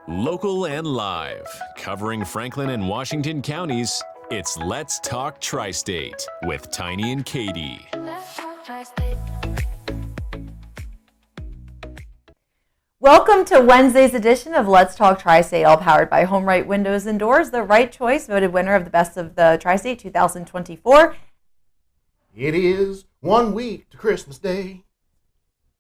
Local and live, covering Franklin and Washington counties, it's Let's Talk Tri-State with Tiny and Katie. Welcome to Wednesday's edition of Let's Talk Tri-State, all powered by Home Right Windows and Doors, the right choice, voted winner of the Best of the Tri-State 2024. It is 1 week to Christmas Day.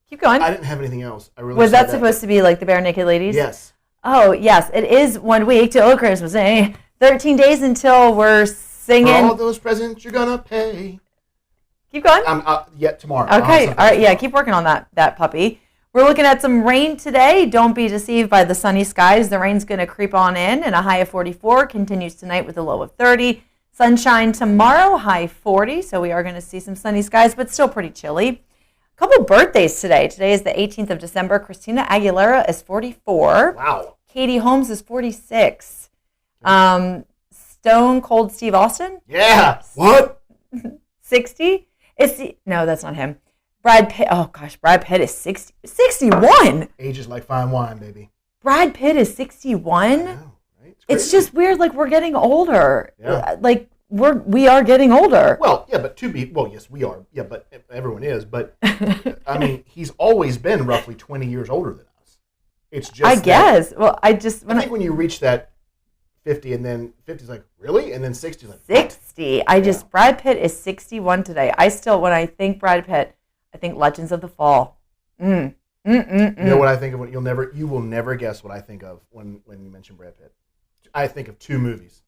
Keep going. I didn't have anything else. Was that supposed to be like the Bare Naked Ladies? Yes. Oh, yes. It is 1 week till Christmas Day. 13 days until we're singing. For all those presents you're going to pay. Keep going. Tomorrow. Okay. All right. Yeah, keep working on that puppy. We're looking at some rain today. Don't be deceived by the sunny skies. The rain's going to creep on in, and a high of 44 continues tonight with a low of 30. Sunshine tomorrow, high 40. So we are going to see some sunny skies, but still pretty chilly. A couple birthdays today. Today is the 18th of December. Christina Aguilera is 44. Wow. Katie Holmes is 46. Stone Cold Steve Austin? Yeah. What? 60? No, that's not him. Brad Pitt. Oh, gosh. Brad Pitt is 61. Age is like fine wine, baby. Brad Pitt is 61? I know, right? It's just weird. Like, we're getting older. Yeah. Like, we are getting older. Well, yeah, but yes, we are. Yeah, but everyone is. But, I mean, he's always been roughly 20 years older than us. It's just I guess. Well, I think when you reach that 50 and then 50 is like, really? And then 60 is like, 60. Brad Pitt is 61 today. When I think Brad Pitt, I think Legends of the Fall. You know what I think of? You will never guess what I think of when you mention Brad Pitt. I think of two movies.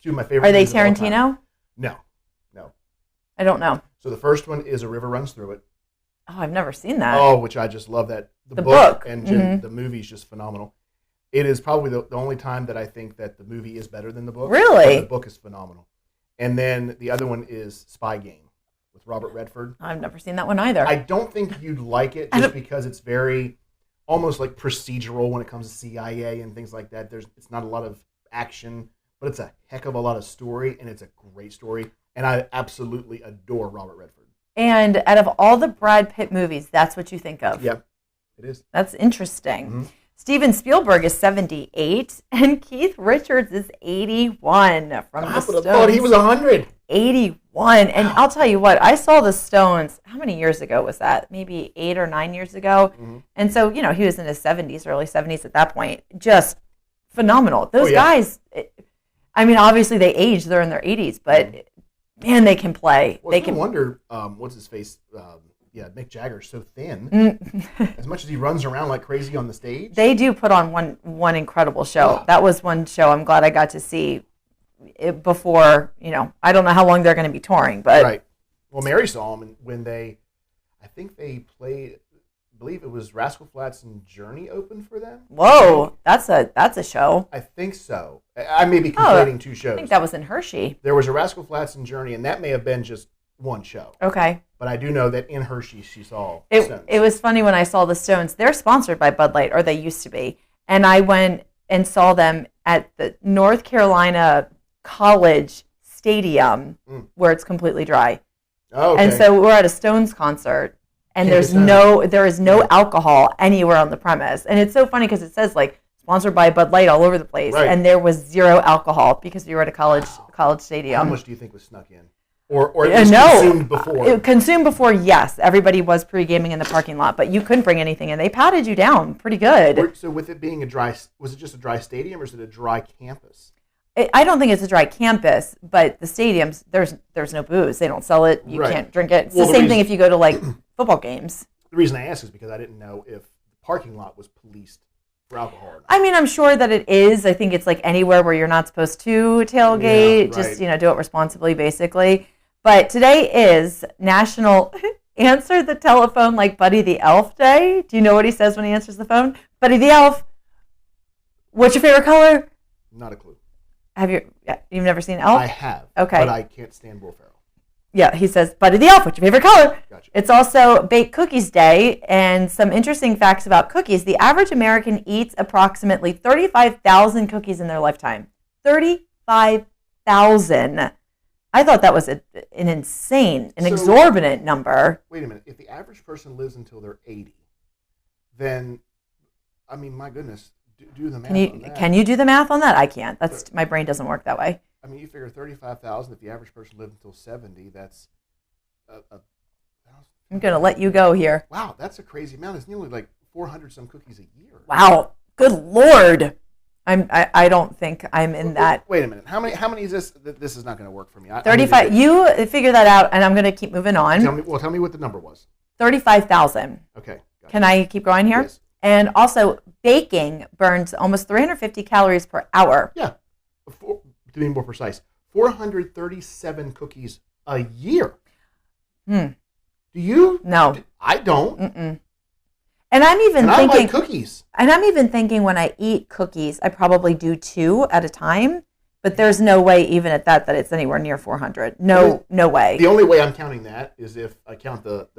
Two of my favorite. Are they movies of all time. Tarantino? No. I don't know. So the first one is A River Runs Through It. Oh, I've never seen that. Oh, which I just love that. The book. And the movie's just phenomenal. It is probably the only time that I think that the movie is better than the book. Really? The book is phenomenal. And then the other one is Spy Game with Robert Redford. I've never seen that one either. I don't think you'd like it just because it's very almost like procedural when it comes to CIA and things like that. It's not a lot of action, but it's a heck of a lot of story, and it's a great story. And I absolutely adore Robert Redford. And out of all the Brad Pitt movies, that's what you think of? Yeah, it is. That's interesting. Mm-hmm. Steven Spielberg is 78, and Keith Richards is 81 from the Stones. I thought he was 100. 81. And I'll tell you what, I saw the Stones, how many years ago was that? Maybe 8 or 9 years ago. Mm-hmm. And so, he was in his 70s, early 70s at that point. Just phenomenal. Those guys, obviously they age, they're in their 80s, but man, they can play. Well, no wonder, what's his face? Mick Jagger's so thin. As much as he runs around like crazy on the stage. They do put on one incredible show. That was one show I'm glad I got to see it before, I don't know how long they're going to be touring, but. Right. Well, Mary saw them when I think they played, I believe it was Rascal Flatts and Journey opened for them. Whoa, that's a show. I think so. I may be conflating two shows. I think that was in Hershey. There was a Rascal Flatts and Journey, and that may have been just one show. Okay. But I do know that in Hershey she saw Stones. It was funny when I saw the Stones. They're sponsored by Bud Light, or they used to be. And I went and saw them at the North Carolina College Stadium, where it's completely dry. Oh, okay. And so we're at a Stones concert. And there is no alcohol anywhere on the premise. And it's so funny because it says like sponsored by Bud Light all over the place. Right. And there was zero alcohol because we were at a college stadium. How much do you think was snuck in? Or at least consumed before? Consumed before, yes. Everybody was pre-gaming in the parking lot, but you couldn't bring anything in. They patted you down pretty good. So with it being was it just a dry stadium or is it a dry campus? I don't think it's a dry campus, but the stadiums, there's no booze. They don't sell it. You can't drink it. It's the same thing if you go to like football games. The reason I ask is because I didn't know if the parking lot was policed for alcohol or not. I'm sure that it is. I think it's like anywhere where you're not supposed to tailgate. Yeah, right. Just, do it responsibly, basically. But today is National Answer the Telephone Like Buddy the Elf Day. Do you know what he says when he answers the phone? Buddy the Elf, what's your favorite color? Not a clue. You've never seen Elf? I have. Okay. But I can't stand Will Ferrell. Yeah, he says, Buddy the Elf, what's your favorite color? Gotcha. It's also Baked Cookies Day, and some interesting facts about cookies. The average American eats approximately 35,000 cookies in their lifetime. 35,000. I thought that was an exorbitant number. Wait a minute. If the average person lives until they're 80, then, my goodness, do the math on that. Can you do the math on that? I can't. My brain doesn't work that way. I mean, you figure 35,000. If the average person lived until 70, that's I'm gonna let you go here. Wow, that's a crazy amount. It's nearly like 400 some cookies a year. Wow, good Lord. I don't think I'm in that. Wait a minute. How many is this? This is not going to work for me. 35. You figure that out, and I'm going to keep moving on. Tell me what the number was. 35,000. Okay. Gotcha. Can I keep going here? Yes. And also, baking burns almost 350 calories per hour. Yeah. To be more precise, 437 cookies a year. Do you? No. I don't. Mm-mm. And I'm even thinking. I like cookies. And I'm even thinking when I eat cookies, I probably do 2 at a time. But there's no way, even at that it's anywhere near 400. No way. The only way I'm counting that is if I count the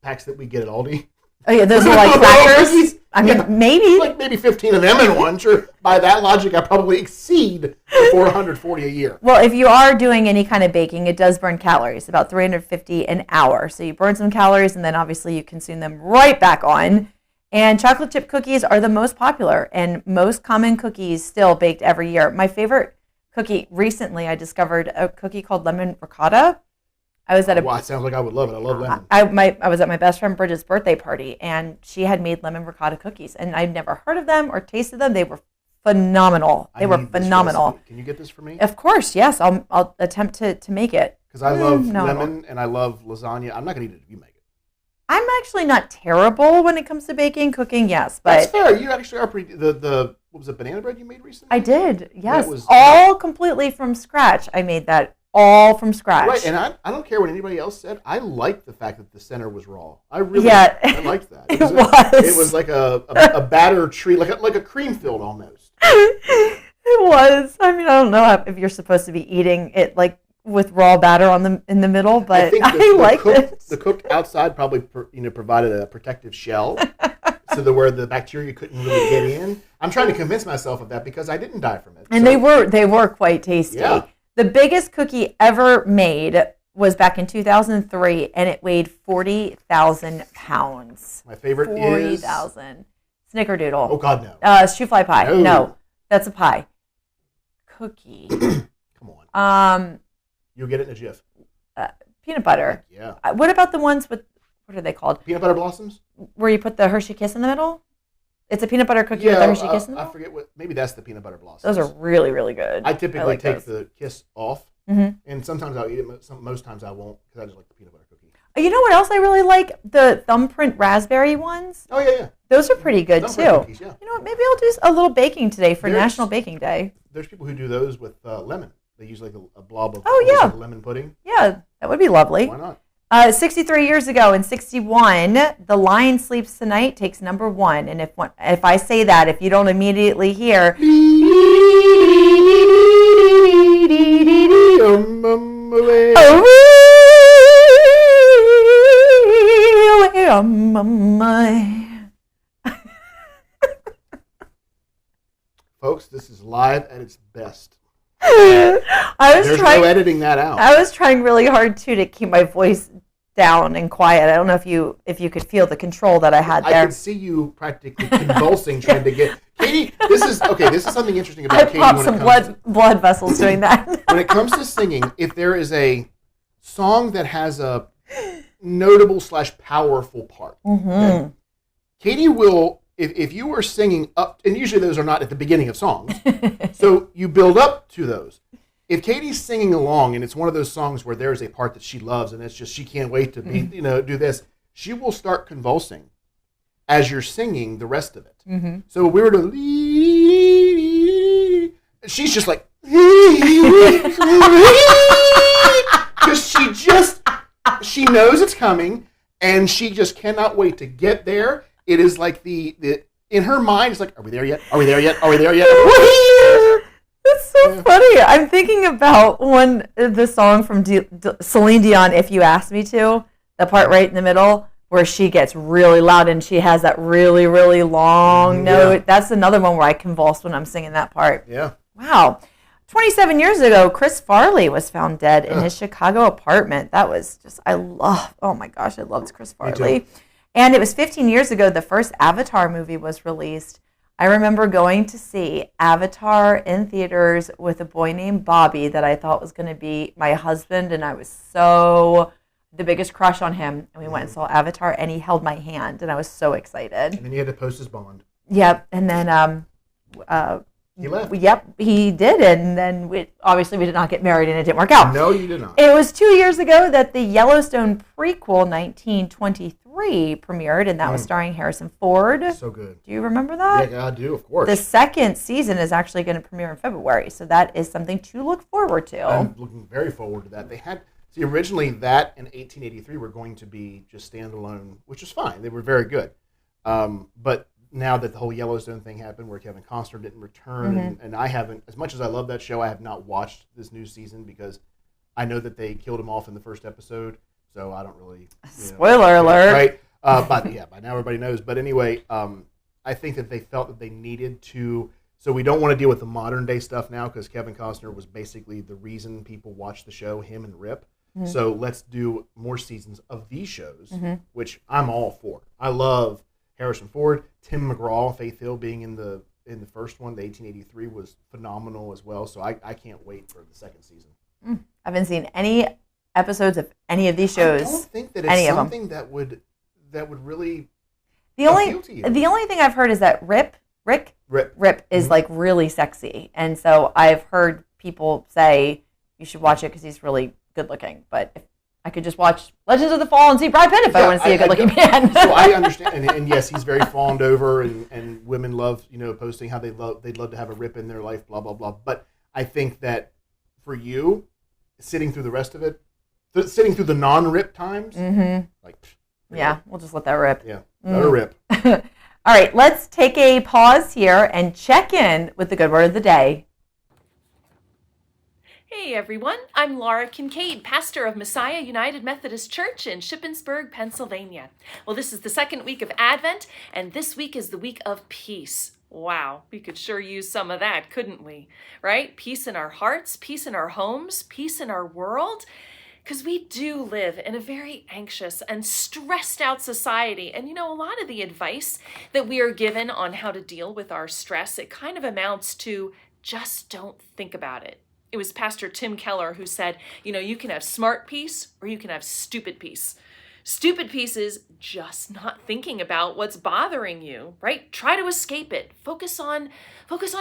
packs that we get at Aldi. Oh yeah, those are like crackers. I mean, maybe like maybe 15 of them in one. Sure. By that logic, I probably exceed 440 a year. Well, if you are doing any kind of baking, it does burn calories, about 350 an hour. So you burn some calories, and then obviously you consume them right back on. And chocolate chip cookies are the most popular and most common cookies still baked every year. My favorite cookie recently, I discovered a cookie called lemon ricotta. I was at Wow, it sounds like I would love it. I love lemon. I was at my best friend Bridget's birthday party, and she had made lemon ricotta cookies, and I'd never heard of them or tasted them. They were phenomenal. They were phenomenal. Can you get this for me? Of course, yes. I'll attempt to make it. Because I love lemon and I love lasagna. I'm not going to eat it if you make it. I'm actually not terrible when it comes to baking, cooking, yes. But that's fair. You actually are pretty. The what was it, banana bread you made recently? I did, yes. All completely from scratch. I made that all from scratch. Right, and I don't care what anybody else said. I liked the fact that the center was raw. I really I liked that. It was like a batter tree, like a cream filled almost. It was. I mean, I don't know if you're supposed to be eating it like with raw batter in the middle, but I liked it. The cooked outside probably provided a protective shell, so where the bacteria couldn't really get in. I'm trying to convince myself of that because I didn't die from it. And they were quite tasty. Yeah. The biggest cookie ever made was back in 2003, and it weighed 40,000 pounds. My favorite 40,000. Snickerdoodle. Oh God, no. Shoofly pie. No, that's a pie. Cookie. Come on. You'll get it in a jiff. Peanut butter. Yeah. What about the ones with, what are they called? Peanut butter blossoms? Where you put the Hershey Kiss in the middle? It's a peanut butter cookie with the Hershey Kiss in the middle? I forget maybe that's the peanut butter blossoms. Those are really, really good. I typically take the kiss off, and sometimes I'll eat it. Most times I won't because I just like the peanut butter cookie. You know what else I really like? The thumbprint raspberry ones. Oh, yeah. Those are pretty good, too. Cookies, yeah. You know what? Maybe I'll do a little baking today for National Baking Day. There's people who do those with lemon. They use like a blob of lemon pudding. Yeah, that would be lovely. Why not? 63 years ago in 61, The Lion Sleeps Tonight takes number 1. And if I say that, if you don't immediately hear... Folks, this is live at its best. There's no editing that out. I was trying really hard too to keep my voice down and quiet. I don't know if you could feel the control that I had there. I could see you practically convulsing trying to get Katie. This is something interesting about Katie. I popped some blood vessels doing that. When it comes to singing, if there is a song that has a notable / powerful part, okay, Katie will. If you were singing up, and usually those are not at the beginning of songs, so you build up to those. If Katie's singing along and it's one of those songs where there's a part that she loves and it's just she can't wait to be, do this, she will start convulsing as you're singing the rest of it. So we were to she's just like because she knows it's coming and she just cannot wait to get there. It is like the in her mind, it's like, are we there yet? Are we there yet? Are we there yet? That's so funny. I'm thinking about the song from Celine Dion, If You Ask Me To, the part right in the middle where she gets really loud and she has that really, really long note. That's another one where I convulse when I'm singing that part. Yeah. Wow. 27 years ago, Chris Farley was found dead in his Chicago apartment. That was just, oh my gosh, I loved Chris Farley. And it was 15 years ago the first Avatar movie was released. I remember going to see Avatar in theaters with a boy named Bobby that I thought was going to be my husband, and I was the biggest crush on him. And we went and saw Avatar, and he held my hand, and I was so excited. And then you had to post his bond. Yep, and then He left. Yep, he did, and then obviously we did not get married, and it didn't work out. No, you did not. It was 2 years ago that the Yellowstone prequel, 1923, premiered, and that was starring Harrison Ford. So good. Do you remember that? Yeah, I do, of course. The second season is actually going to premiere in February, so that is something to look forward to. I'm looking very forward to that. Originally that and 1883 were going to be just standalone, which was fine. They were very good. But now that the whole Yellowstone thing happened where Kevin Costner didn't return, and I haven't, as much as I love that show, I have not watched this new season because I know that they killed him off in the first episode, so I don't really... Spoiler alert. Right? But yeah, by now everybody knows. But anyway, I think that they felt that they needed to... So we don't want to deal with the modern day stuff now because Kevin Costner was basically the reason people watched the show, him and Rip. So let's do more seasons of these shows, which I'm all for. I love Harrison Ford, Tim McGraw, Faith Hill being in the first one, the 1883 was phenomenal as well. So I can't wait for the second season. I haven't seen any episodes of any of these shows. I don't think that it's something that would really appeal to you. The only thing I've heard is that Rip is like really sexy, and so I've heard people say you should watch it because he's really good looking. But if I could just watch Legends of the Fall and see Brad Pitt if I want to see a good-looking man. So I understand, and yes, he's very fawned over, and women love, posting how they'd love to have a Rip in their life, blah, blah, blah. But I think that for you, sitting through the rest of it, sitting through the non-Rip times, yeah, we'll just let that rip. Yeah, let her rip. All right, let's take a pause here and check in with the good word of the day. Hey everyone, I'm Laura Kincaid, pastor of Messiah United Methodist Church in Shippensburg, Pennsylvania. Well, this is the second week of Advent, and this week is the week of peace. Wow, we could sure use some of that, couldn't we? Right? Peace in our hearts, peace in our homes, peace in our world. Because we do live in a very anxious and stressed out society. And a lot of the advice that we are given on how to deal with our stress, it kind of amounts to just don't think about it. It was Pastor Tim Keller who said, you can have smart peace or you can have stupid peace. Stupid peace is just not thinking about what's bothering you, right? Try to escape it. Focus on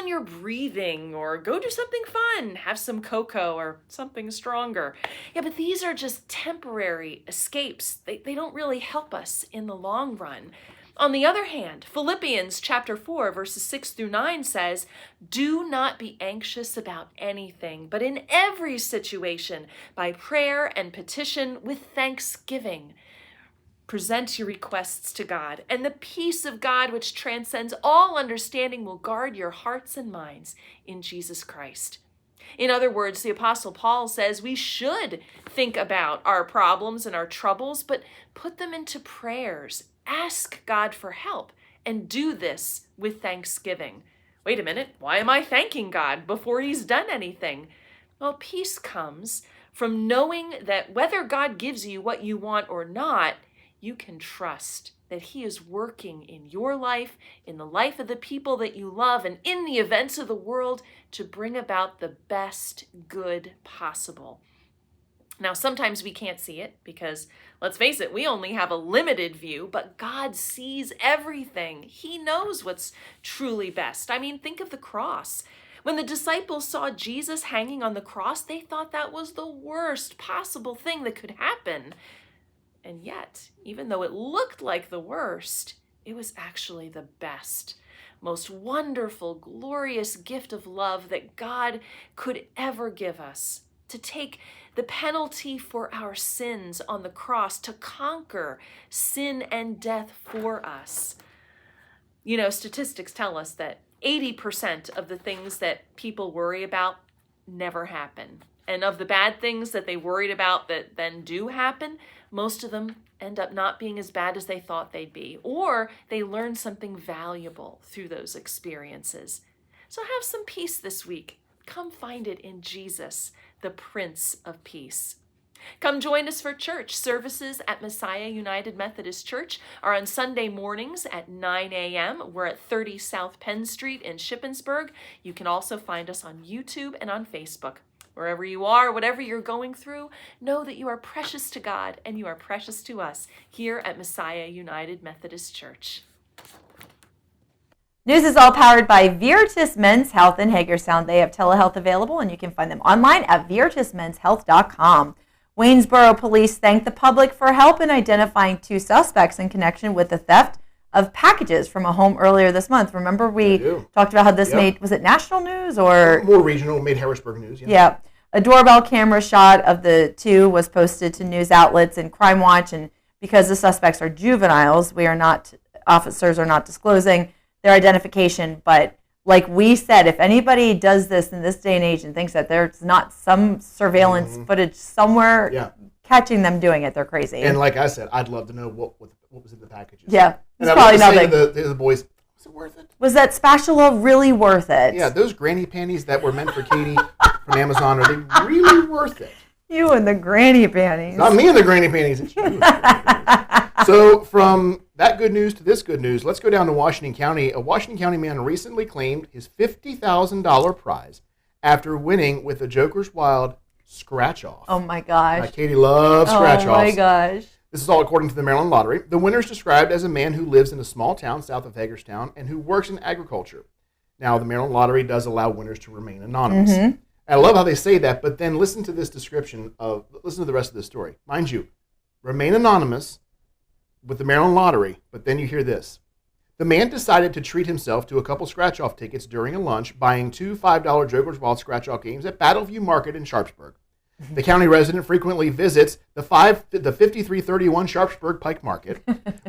your breathing or go do something fun. Have some cocoa or something stronger. Yeah, but these are just temporary escapes. They don't really help us in the long run. On the other hand, Philippians chapter 4, verses 6 through 9 says, "Do not be anxious about anything, but in every situation, by prayer and petition with thanksgiving, present your requests to God, and the peace of God, which transcends all understanding, will guard your hearts and minds in Jesus Christ." In other words, the Apostle Paul says we should think about our problems and our troubles, but put them into prayers. Ask God for help and do this with thanksgiving. Wait a minute, why am I thanking God before he's done anything? Well, peace comes from knowing that whether God gives you what you want or not, you can trust that he is working in your life, in the life of the people that you love, and in the events of the world to bring about the best good possible. Now, sometimes we can't see it because, let's face it, we only have a limited view, but God sees everything. He knows what's truly best. I mean, think of the cross. When the disciples saw Jesus hanging on the cross, they thought that was the worst possible thing that could happen. And yet, even though it looked like the worst, it was actually the best, most wonderful, glorious gift of love that God could ever give us. To take the penalty for our sins on the cross, to conquer sin and death for us. Statistics tell us that 80% of the things that people worry about never happen. And of the bad things that they worried about that then do happen, most of them end up not being as bad as they thought they'd be, or they learn something valuable through those experiences. So have some peace this week. Come find it in Jesus, the Prince of Peace. Come join us for church. Services at Messiah United Methodist Church are on Sunday mornings at 9 a.m. We're at 30 South Penn Street in Shippensburg. You can also find us on YouTube and on Facebook. Wherever you are, whatever you're going through, know that you are precious to God and you are precious to us here at Messiah United Methodist Church. News is all powered by Virtus Men's Health in Hagerstown. They have telehealth available, and you can find them online at virtusmenshealth.com. Waynesboro police thank the public for help in identifying 2 suspects in connection with the theft of packages from a home earlier this month. Remember we talked about how this made, was it national news or? More regional, made Harrisburg news. Yeah. A doorbell camera shot of the 2 was posted to news outlets and Crime Watch, and because the suspects are juveniles, officers are not disclosing their identification, but like we said, if anybody does this in this day and age and thinks that there's not some surveillance footage somewhere catching them doing it, they're crazy. And like I said, I'd love to know what was in the packages. Yeah, it's probably nothing. The boys, was it worth it? Was that spatula really worth it? Yeah, those granny panties that were meant for Katie from Amazon, are they really worth it? You and the granny panties. Not me and the granny panties. It's you. So from that good news to this good news, let's go down to Washington County. A Washington County man recently claimed his $50,000 prize after winning with the Joker's Wild scratch-off. Oh, my gosh. Katie loves scratch-offs. Oh, my gosh. This is all according to the Maryland Lottery. The winner is described as a man who lives in a small town south of Hagerstown and who works in agriculture. Now, the Maryland Lottery does allow winners to remain anonymous. And I love how they say that, but then listen to this description listen to the rest of the story. Mind you, remain anonymous with the Maryland Lottery, but then you hear this. The man decided to treat himself to a couple scratch-off tickets during a lunch, buying 2 $5 Joker's Wild scratch-off games at Battleview Market in Sharpsburg. The county resident frequently visits the 5331 Sharpsburg Pike Market,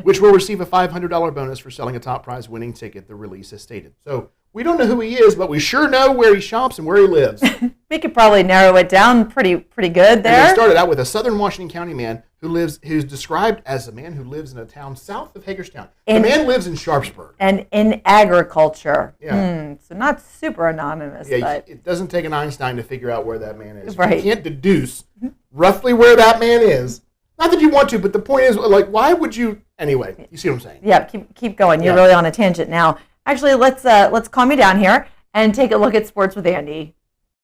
which will receive a $500 bonus for selling a top prize winning ticket, the release has stated. So we don't know who he is, but we sure know where he shops and where he lives. We could probably narrow it down pretty good there. And they started out with a southern Washington County man who's described as a man who lives in a town south of Hagerstown. The man lives in Sharpsburg. And in agriculture. Yeah. So not super anonymous. Yeah, but it doesn't take an Einstein to figure out where that man is. Right. You can't deduce roughly where that man is. Not that you want to, but the point is, like, why would you? Anyway, you see what I'm saying? Yeah, keep going. You're really on a tangent now. Actually, let's calm you down here and take a look at sports with Andy.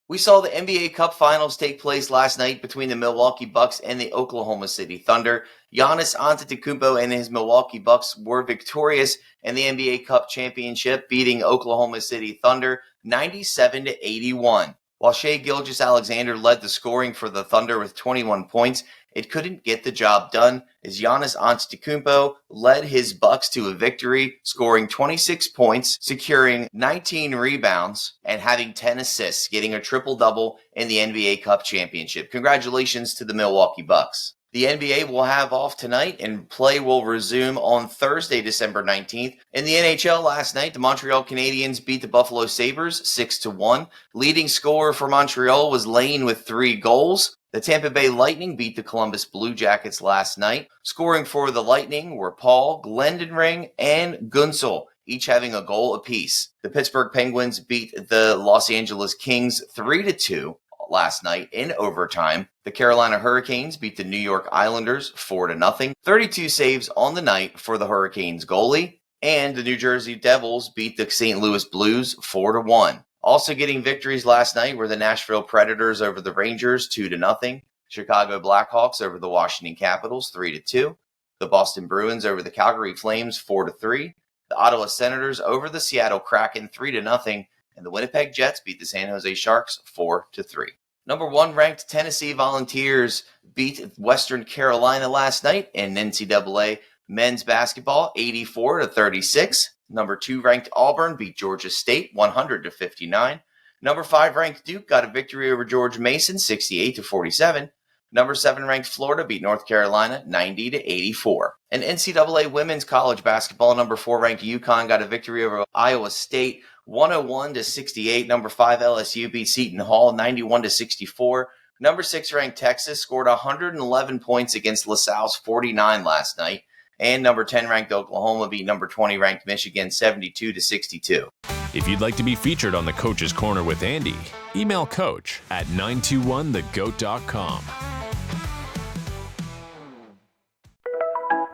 We saw the NBA Cup Finals take place last night between the Milwaukee Bucks and the Oklahoma City Thunder. Giannis Antetokounmpo and his Milwaukee Bucks were victorious in the NBA Cup Championship, beating Oklahoma City Thunder 97-81. While Shai Gilgeous-Alexander led the scoring for the Thunder with 21 points, it couldn't get the job done as Giannis Antetokounmpo led his Bucks to a victory, scoring 26 points, securing 19 rebounds, and having 10 assists, getting a triple-double in the NBA Cup Championship. Congratulations to the Milwaukee Bucks. The NBA will have off tonight, and play will resume on Thursday, December 19th. In the NHL last night, the Montreal Canadiens beat the Buffalo Sabres 6-1. Leading scorer for Montreal was Lane with 3 goals. The Tampa Bay Lightning beat the Columbus Blue Jackets last night. Scoring for the Lightning were Paul, Glendenring, and Gunsel, each having a goal apiece. The Pittsburgh Penguins beat the Los Angeles Kings 3-2 last night in overtime. The Carolina Hurricanes beat the New York Islanders 4-0. 32 saves on the night for the Hurricanes goalie. And the New Jersey Devils beat the St. Louis Blues 4-1. Also getting victories last night were the Nashville Predators over the Rangers 2-0. Chicago Blackhawks over the Washington Capitals 3-2. The Boston Bruins over the Calgary Flames 4-3. The Ottawa Senators over the Seattle Kraken 3-0. And the Winnipeg Jets beat the San Jose Sharks 4-3. Number 1 ranked Tennessee Volunteers beat Western Carolina last night in NCAA men's basketball 84-36. Number 2 ranked Auburn beat Georgia State 100-59. Number 5 ranked Duke got a victory over George Mason 68-47. Number 7 ranked Florida beat North Carolina 90-84. In NCAA women's college basketball, number 4 ranked UConn got a victory over Iowa State 101-68. Number 5 LSU beat Seton Hall 91-64. Number 6 ranked Texas scored 111 points against LaSalle's 49 last night. And number 10 ranked Oklahoma beat number 20 ranked Michigan 72-62. If you'd like to be featured on the Coach's Corner with Andy, email coach at 921thegoat.com.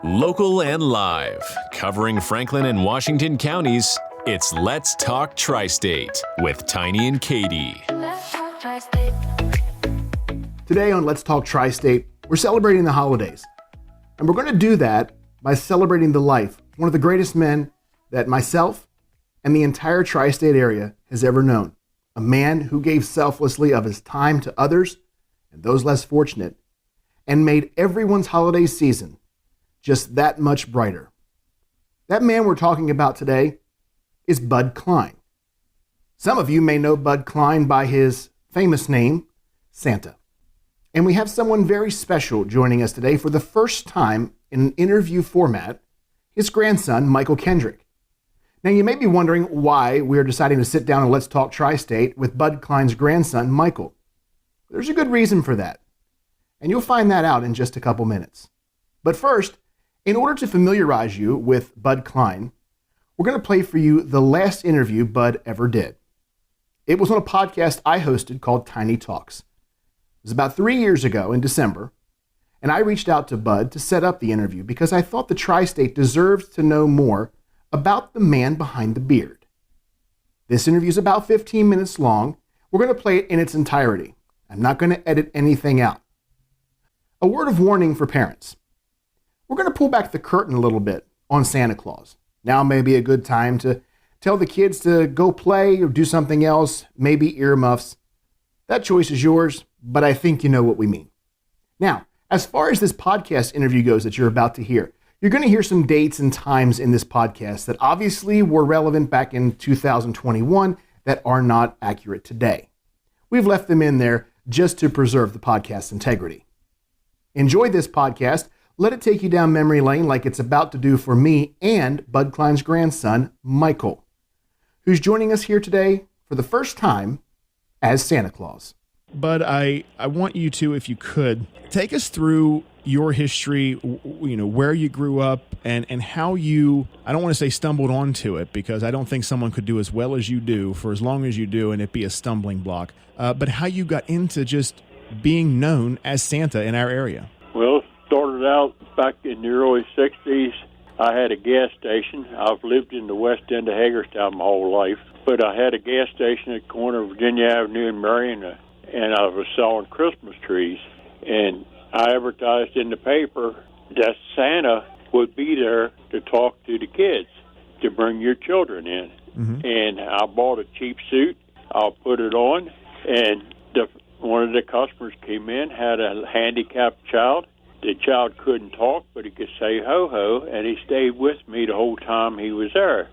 Local and live, covering Franklin and Washington counties, it's Let's Talk Tri-State with Tiny and Katie. Today on Let's Talk Tri-State, we're celebrating the holidays. And we're going to do that by celebrating the life of one of the greatest men that myself and the entire Tri-State area has ever known. A man who gave selflessly of his time to others and those less fortunate, and made everyone's holiday season just that much brighter. That man we're talking about today is Bud Klein. Some of you may know Bud Klein by his famous name, Santa. And we have someone very special joining us today for the first time in an interview format, his grandson, Michael Kendrick. Now, you may be wondering why we are deciding to sit down and Let's Talk Tri-State with Bud Klein's grandson, Michael. There's a good reason for that, and you'll find that out in just a couple minutes. But first, in order to familiarize you with Bud Klein, we're going to play for you the last interview Bud ever did. It was on a podcast I hosted called Tiny Talks. It was about 3 years ago in December, and I reached out to Bud to set up the interview because I thought the Tri-State deserved to know more about the man behind the beard. This interview is about 15 minutes long. We're going to play it in its entirety. I'm not going to edit anything out. A word of warning for parents. We're going to pull back the curtain a little bit on Santa Claus. Now may be a good time to tell the kids to go play or do something else, maybe earmuffs. That choice is yours, but I think you know what we mean. Now, as far as this podcast interview goes that you're about to hear, you're going to hear some dates and times in this podcast that obviously were relevant back in 2021 that are not accurate today. We've left them in there just to preserve the podcast's integrity. Enjoy this podcast. Let it take you down memory lane like it's about to do for me and Bud Klein's grandson, Michael, who's joining us here today for the first time as Santa Claus. Bud, I want you to, if you could, take us through your history, where you grew up and how you, I don't want to say stumbled onto it because I don't think someone could do as well as you do for as long as you do and it be a stumbling block, but how you got into just being known as Santa in our area. Well, started out back in the early 60s. I had a gas station. I've lived in the west end of Hagerstown my whole life, but I had a gas station at the corner of Virginia Avenue and Marion, and I was selling Christmas trees. And I advertised in the paper that Santa would be there to talk to the kids, to bring your children in. Mm-hmm. And I bought a cheap suit. I'll put it on, and one of the customers came in, had a handicapped child. The child couldn't talk, but he could say ho-ho, and he stayed with me the whole time he was there.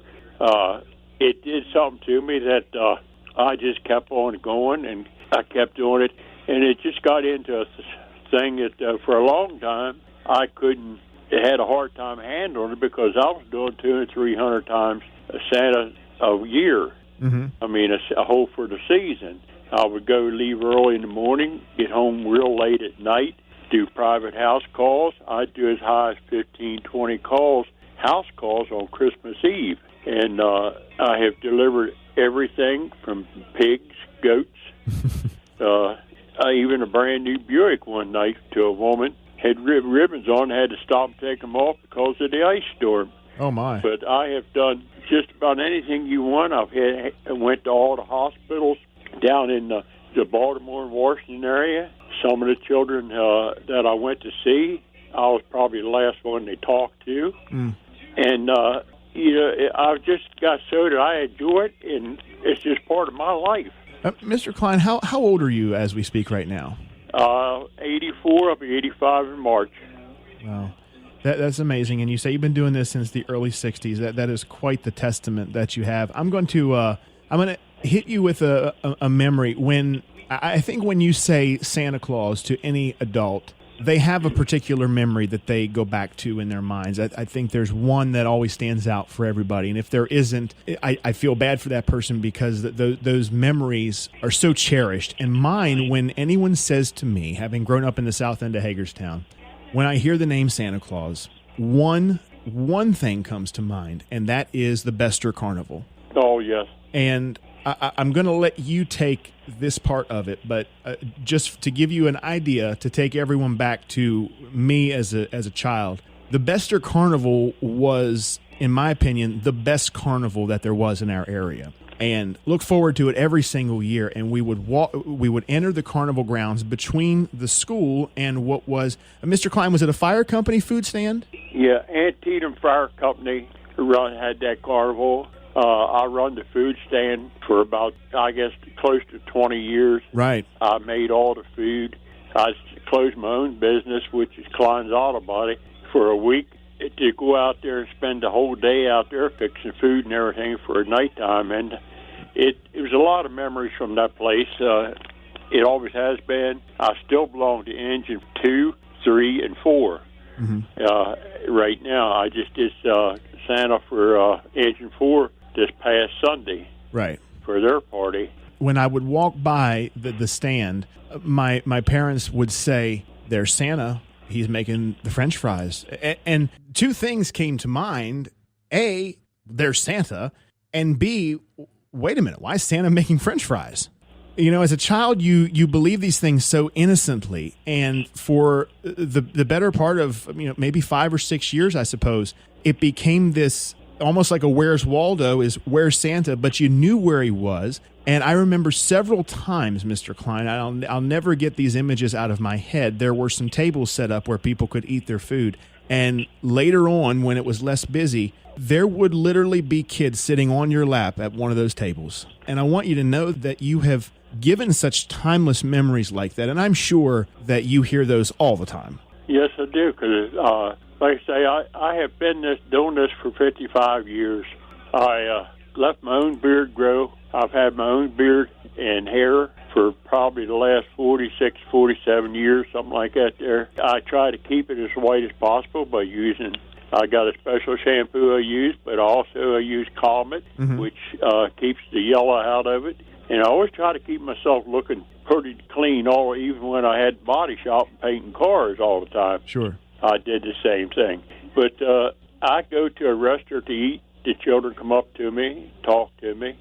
It did something to me that I just kept on going, and I kept doing it, and it just got into a thing that for a long time I had a hard time handling it because I was doing 200 and 300 times a Santa a year. Mm-hmm. I mean, a whole for the season. I would go leave early in the morning, get home real late at night, do private house calls. I'd do as high as 15, 20 house calls on Christmas Eve. And I have delivered everything from pigs, goats, even a brand new Buick one night to a woman. Had ribbons on, had to stop and take them off because of the ice storm. Oh, my. But I have done just about anything you want. I went to all the hospitals down in the Baltimore and Washington area. Some of the children that I went to see, I was probably the last one they talked to. Mm. And, I just got so that I enjoy it, and it's just part of my life. Mr. Klein, how old are you as we speak right now? 84. I'll be 85 in March. Wow. That's amazing. And you say you've been doing this since the early 60s. That is quite the testament that you have. I'm going to hit you with a memory. I think when you say Santa Claus to any adult, they have a particular memory that they go back to in their minds. I think there's one that always stands out for everybody. And if there isn't, I feel bad for that person because those memories are so cherished. And mine, when anyone says to me, having grown up in the south end of Hagerstown, when I hear the name Santa Claus, one thing comes to mind, and that is the Bester Carnival. Oh, yes. And I'm going to let you take this part of it, but just to give you an idea, to take everyone back to me as a child, The Bester Carnival was, in my opinion, the best carnival that there was in our area. And look forward to it every single year. And we would enter the carnival grounds between the school and what was, Mr. Klein, was it a fire company food stand? Yeah, Antietam Fire Company had that carnival. I run the food stand for about, I guess, close to 20 years. Right. I made all the food. I closed my own business, which is Klein's Auto Body, for a week to go out there and spend the whole day out there fixing food and everything for nighttime. And it was a lot of memories from that place. It always has been. I still belong to Engine 2, 3, and 4. Right now, I just did Santa for Engine 4 this past Sunday. Right. For their party. When I would walk by the stand, my parents would say, "There's Santa. He's making the French fries." And two things came to mind. A, there's Santa. And B, wait a minute, why is Santa making French fries? You know, as a child, you believe these things so innocently. And for the better part of, maybe 5 or 6 years, I suppose, it became this almost like a Where's Waldo is Where's Santa, but you knew where he was. And I remember several times, Mr. Klein, I'll never get these images out of my head. There were some tables set up where people could eat their food. And later on, when it was less busy, there would literally be kids sitting on your lap at one of those tables. And I want you to know that you have given such timeless memories like that. And I'm sure that you hear those all the time. Yes, I do, because like I say, I have been doing this for 55 years. I left my own beard grow. I've had my own beard and hair for probably the last 46, 47 years, something like that there. I try to keep it as white as possible by I got a special shampoo I use, but also I use Comet, which keeps the yellow out of it. And I always try to keep myself looking pretty clean, even when I had body shop and painting cars all the time. Sure. I did the same thing. But I go to a restaurant to eat. The children come up to me, talk to me.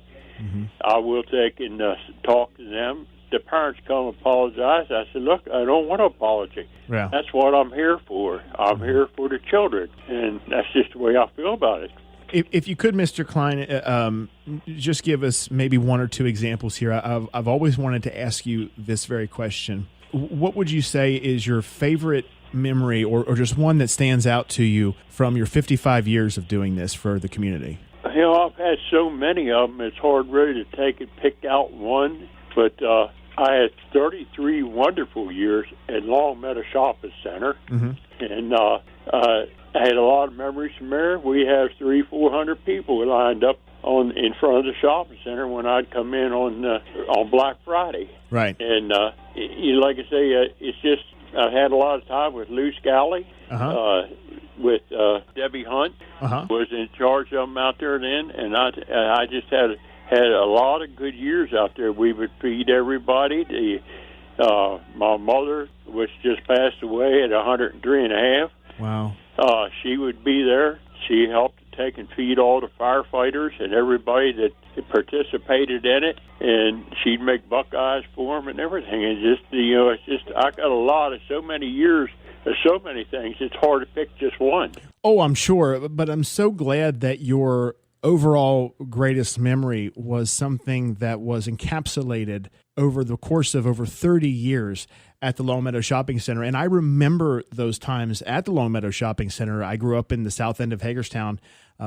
I will take and talk to them. The parents come apologize. I said, look, I don't want an apology. Yeah. That's what I'm here for. I'm here for the children. And that's just the way I feel about it. If you could, Mr. Klein, just give us maybe one or two examples here. I've always wanted to ask you this very question. What would you say is your favorite memory or just one that stands out to you from your 55 years of doing this for the community? I've had so many of them, it's hard really to take and pick out one. But I had 33 wonderful years at Long Meadow Shopping Center. And I had a lot of memories from there. We have 300-400 people lined up in front of the shopping center when I'd come in on Black Friday. Right. And like I say, it's just I had a lot of time with Lou Scally, with Debbie Hunt was in charge of them out there then, and I just had a lot of good years out there. We would feed everybody. My mother, which just passed away at 103 and a half. Wow. She would be there. She helped to take and feed all the firefighters and everybody that participated in it, and she'd make Buckeyes for them and everything. And I got so many years of so many things. It's hard to pick just one. Oh, I'm sure, but I'm so glad that your overall greatest memory was something that was encapsulated over the course of over 30 years at the Long Meadow Shopping Center. And I remember those times at the Long Meadow Shopping Center. I grew up in the south end of Hagerstown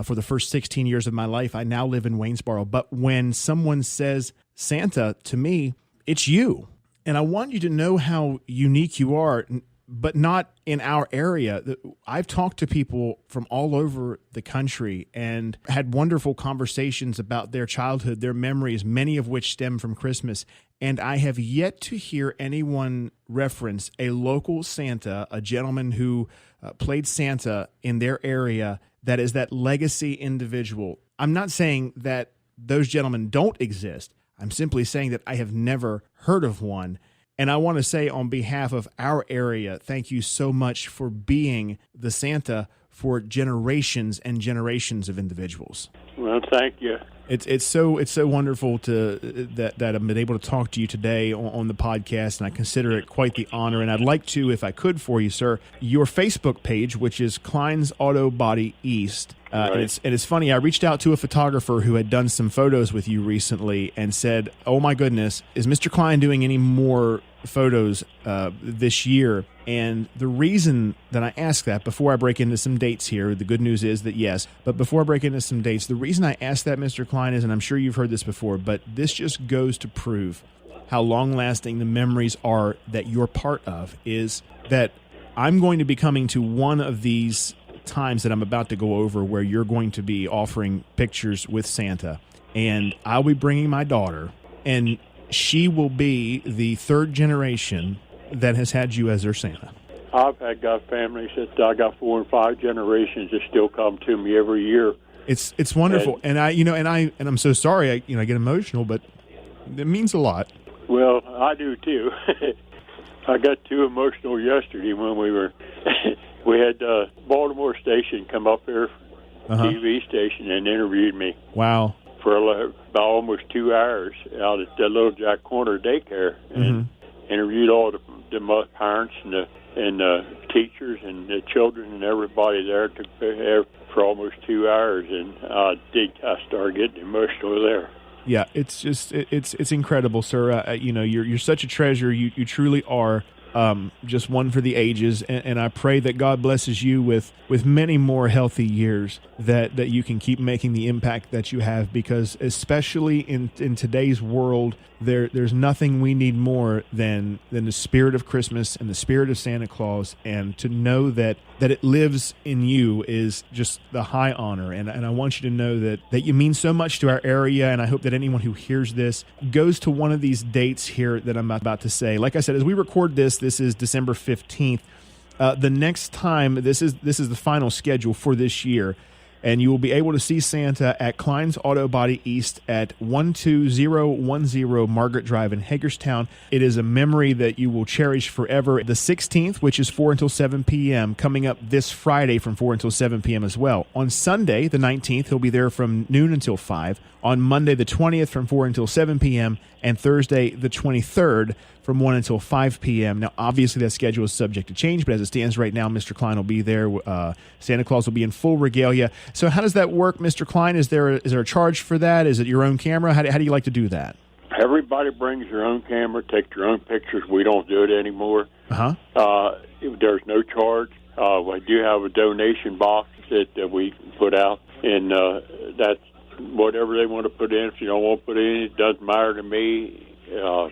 for the first 16 years of my life. I now live in Waynesboro. But when someone says Santa to me, it's you. And I want you to know how unique you are, but not in our area. I've talked to people from all over the country and had wonderful conversations about their childhood, their memories, many of which stem from Christmas. And I have yet to hear anyone reference a local Santa, a gentleman who played Santa in their area that is that legacy individual. I'm not saying that those gentlemen don't exist. I'm simply saying that I have never heard of one. And I want to say on behalf of our area, thank you so much for being the Santa for generations and generations of individuals. Well, thank you. It's so wonderful that I've been able to talk to you today on the podcast, and I consider it quite the honor. And I'd like to, if I could, for you, sir, your Facebook page, which is Klein's Auto Body East. Right. And it's funny. I reached out to a photographer who had done some photos with you recently, and said, "Oh my goodness, is Mr. Klein doing any more photos this year?" And the reason that I ask that, before I break into some dates here, the good news is that yes, but before I break into some dates, the reason I ask that, Mr. Klein, is, and I'm sure you've heard this before, but this just goes to prove how long-lasting the memories are that you're part of, is that I'm going to be coming to one of these times that I'm about to go over where you're going to be offering pictures with Santa, and I'll be bringing my daughter, and she will be the third generation that has had you as their Santa. I've got families that I got 4 and 5 generations that still come to me every year. It's wonderful, and I'm so sorry. I get emotional, but it means a lot. Well, I do too. I got too emotional yesterday when we had Baltimore Station come up here, TV station, and interviewed me. Wow. For about almost 2 hours out at the Little Jack Corner daycare, and interviewed all the parents and the teachers and the children and everybody there for almost 2 hours, and I started getting emotional there. Yeah, it's just it's incredible, sir. You're such a treasure. You truly are. Just one for the ages, and I pray that God blesses you with many more healthy years, that you can keep making the impact that you have, because especially in today's world, there's nothing we need more than the spirit of Christmas and the spirit of Santa Claus, and to know that it lives in you is just the high honor, and I want you to know that you mean so much to our area, and I hope that anyone who hears this goes to one of these dates here that I'm about to say. Like I said, as we record this is December 15th. The next time, this is the final schedule for this year, and you will be able to see Santa at Klein's Auto Body East at 12010 Margaret Drive in Hagerstown. It is a memory that you will cherish forever. The 16th, which is 4 until 7 p.m., coming up this Friday from 4 until 7 p.m. as well. On Sunday, the 19th, he'll be there from noon until 5. On Monday, the 20th, from 4 until 7 p.m., and Thursday, the 23rd, from 1 until 5 p.m. Now, obviously, that schedule is subject to change, but as it stands right now, Mr. Klein will be there. Santa Claus will be in full regalia. So how does that work, Mr. Klein? Is there a charge for that? Is it your own camera? How do you like to do that? Everybody brings their own camera, take their own pictures. We don't do it anymore. There's no charge. We do have a donation box that we put out, and that's whatever they want to put in. If you don't want to put in, it doesn't matter to me.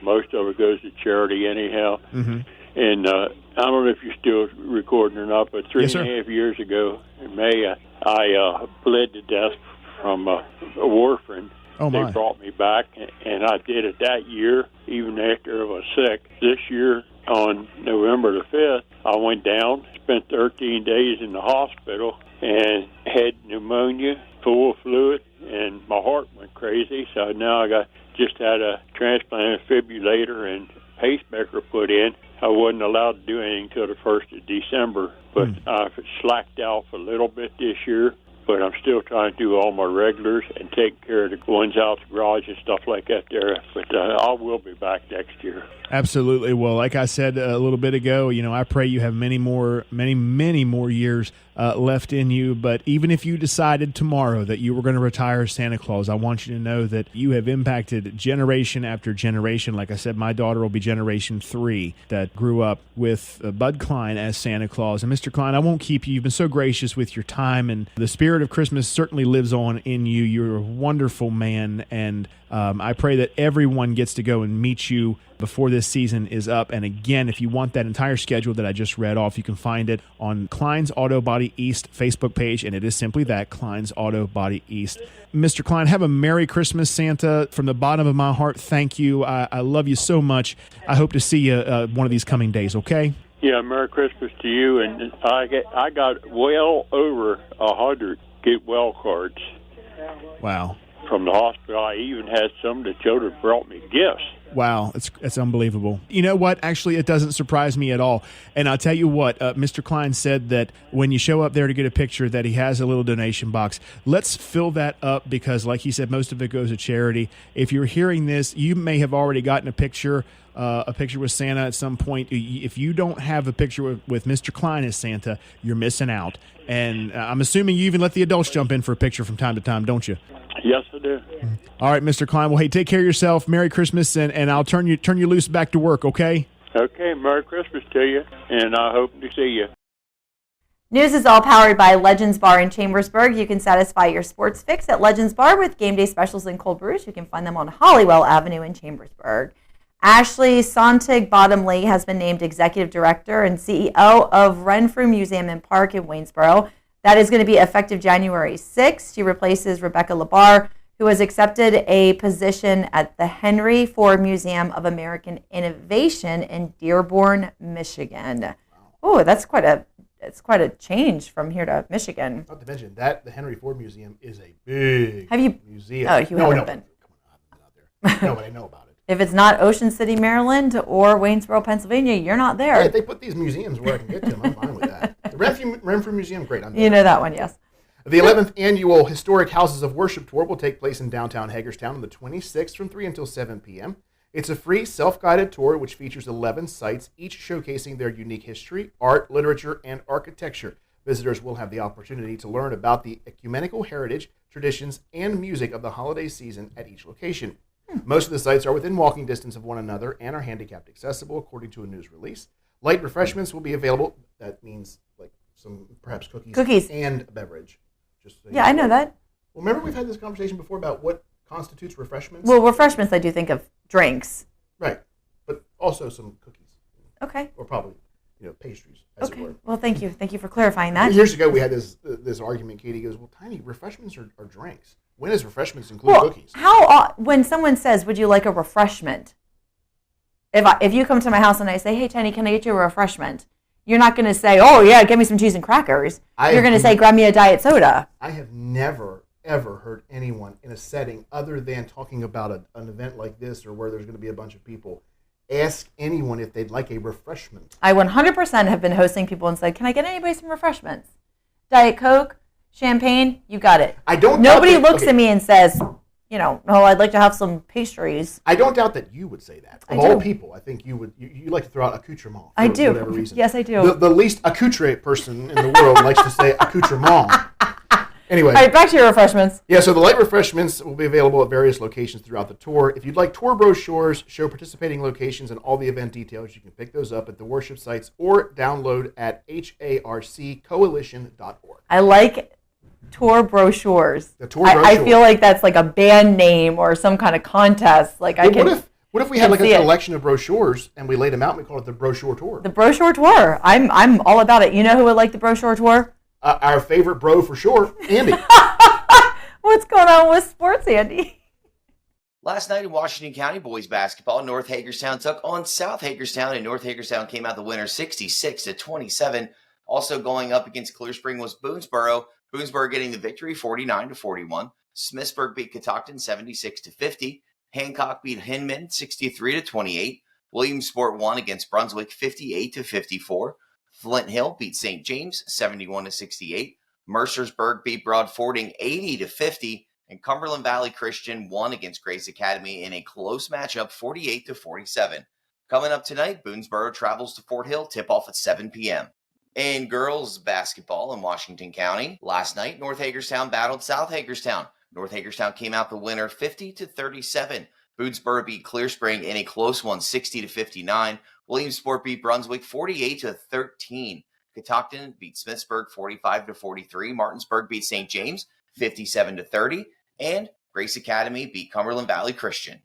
Most of it goes to charity anyhow. And I don't know if you're still recording or not, but 3.5 years ago in May, I bled to death from a warfarin. Oh, my. They brought me back, and I did it that year, even after I was sick. This year, on November the 5th, I went down, spent 13 days in the hospital, and had pneumonia, full of fluid, and my heart went crazy. So now I just had a transplant defibrillator and pacemaker put in. I wasn't allowed to do anything until the 1st of December, but I've slacked off a little bit this year. But I'm still trying to do all my regulars and take care of the ones out the garage and stuff like that there. But I will be back next year. Absolutely. Well, like I said a little bit ago, I pray you have many more years left in you. But even if you decided tomorrow that you were going to retire as Santa Claus, I want you to know that you have impacted generation after generation. Like I said, my daughter will be generation 3 that grew up with Bud Klein as Santa Claus. And Mr. Klein, I won't keep you. You've been so gracious with your time, and the spirit of Christmas certainly lives on in you. You're a wonderful man, and I pray that everyone gets to go and meet you before this season is up. And again, if you want that entire schedule that I just read off, you can find it on Klein's Auto Body East Facebook page, and it is simply that, Klein's Auto Body East. Mr. Klein, have a Merry Christmas, Santa. From the bottom of my heart, thank you. I love you so much. I hope to see you one of these coming days, okay? Yeah, Merry Christmas to you. And I got well over 100 get well cards. Wow. From the hospital. I even had some of the children brought me gifts. Wow, it's unbelievable. You know what? Actually, it doesn't surprise me at all. And I'll tell you what, Mr. Klein said that when you show up there to get a picture that he has a little donation box. Let's fill that up because, like he said, most of it goes to charity. If you're hearing this, you may have already gotten a picture with Santa at some point. If you don't have a picture with Mr. Klein as Santa, you're missing out. And I'm assuming you even let the adults jump in for a picture from time to time, don't you? Yes, I do. All right, Mr. Klein. Well, hey, take care of yourself. Merry Christmas, and I'll turn you loose back to work, okay? Okay, Merry Christmas to you, and I hope to see you. News is all powered by Legends Bar in Chambersburg. You can satisfy your sports fix at Legends Bar with game day specials and cold brews. You can find them on Hollywell Avenue in Chambersburg. Ashley Sontig Bottomley has been named Executive Director and CEO of Renfrew Museum and Park in Waynesboro. That is going to be effective January 6th. She replaces Rebecca Labar, who has accepted a position at the Henry Ford Museum of American Innovation in Dearborn, Michigan. Oh, that's quite a change from here to Michigan. Not to mention that the Henry Ford Museum is a big museum. Oh, you haven't been. Come on, I've been out there. No, but I know about it. If it's not Ocean City, Maryland, or Waynesboro, Pennsylvania, you're not there. Hey, if they put these museums where I can get to them, I'm fine with that. The Renfrew Museum, great. I'm there. You know that one, yes. The 11th annual Historic Houses of Worship Tour will take place in downtown Hagerstown on the 26th from 3 until 7 p.m. It's a free, self-guided tour which features 11 sites, each showcasing their unique history, art, literature, and architecture. Visitors will have the opportunity to learn about the ecumenical heritage, traditions, and music of the holiday season at each location. Most of the sites are within walking distance of one another and are handicapped accessible, according to a news release. Light refreshments will be available. That means like some perhaps cookies and a beverage. Just so I know that. Well, remember we've had this conversation before about what constitutes refreshments? Well, refreshments, I do think of drinks. Right, but also some cookies. Okay. Or probably, pastries, as it were. Well, thank you. Thank you for clarifying that. Years ago, we had this argument. Katie goes, well, Tiny, refreshments are drinks. When does refreshments include cookies? When someone says, would you like a refreshment? If you come to my house and I say, hey, Tiny, can I get you a refreshment? You're not going to say, oh, yeah, give me some cheese and crackers. You're going to say, grab me a diet soda. I have never, ever heard anyone in a setting other than talking about an event like this or where there's going to be a bunch of people ask anyone if they'd like a refreshment. I 100% have been hosting people and said, can I get anybody some refreshments? Diet Coke, champagne, you got it. Nobody looks at me and says, I'd like to have some pastries. I don't doubt that you would say that. Of all people, I think you would. You like to throw out accoutrement for whatever reason. Yes, I do. The least accoutré person in the world likes to say accoutrement. Anyway. All right, back to your refreshments. Yeah, so the light refreshments will be available at various locations throughout the tour. If you'd like tour brochures, show participating locations, and all the event details, you can pick those up at the worship sites or download at harccoalition.org. I like tour brochures. The tour brochure. I feel like that's like a band name or some kind of contest. What if we had like a collection of brochures and we laid them out and we called it the brochure tour? The brochure tour. I'm all about it. You know who would like the brochure tour? Our favorite bro for sure, Andy. What's going on with sports, Andy? Last night in Washington County boys basketball, North Hagerstown took on South Hagerstown, and North Hagerstown came out the winner 66-27. Also going up against Clear Spring was Boonesboro. Boonesboro getting the victory 49-41. Smithsburg beat Catoctin 76-50. Hancock beat Hinman 63-28. Williamsport won against Brunswick 58-54. Flint Hill beat St. James 71-68. Mercersburg beat Broad Fording 80-50. And Cumberland Valley Christian won against Grace Academy in a close matchup 48-47. Coming up tonight, Boonesboro travels to Fort Hill, tip-off at 7 p.m. In girls basketball in Washington County, last night, North Hagerstown battled South Hagerstown. North Hagerstown came out the winner 50-37. Boonesboro beat Clear Spring in a close one 60-59. Williamsport beat Brunswick 48-13. Catoctin beat Smithsburg 45-43. Martinsburg beat St. James 57-30. And Grace Academy beat Cumberland Valley Christian.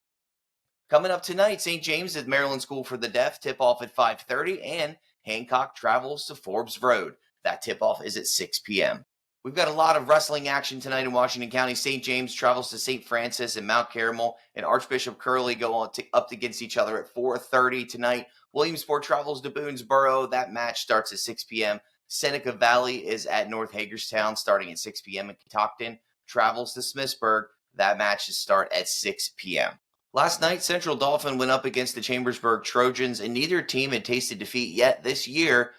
Coming up tonight, St. James at Maryland School for the Deaf, tip-off at 5:30, and Hancock travels to Forbes Road. That tip-off is at 6 p.m. We've got a lot of wrestling action tonight in Washington County. St. James travels to St. Francis, and Mount Carmel and Archbishop Curley go up against each other at 4:30 tonight. Williamsport travels to Boonesboro. That match starts at 6 p.m. Seneca Valley is at North Hagerstown starting at 6 p.m. And Catoctin travels to Smithsburg. That match is start at 6 p.m. Last night, Central Dauphin went up against the Chambersburg Trojans, and neither team had tasted defeat yet this year,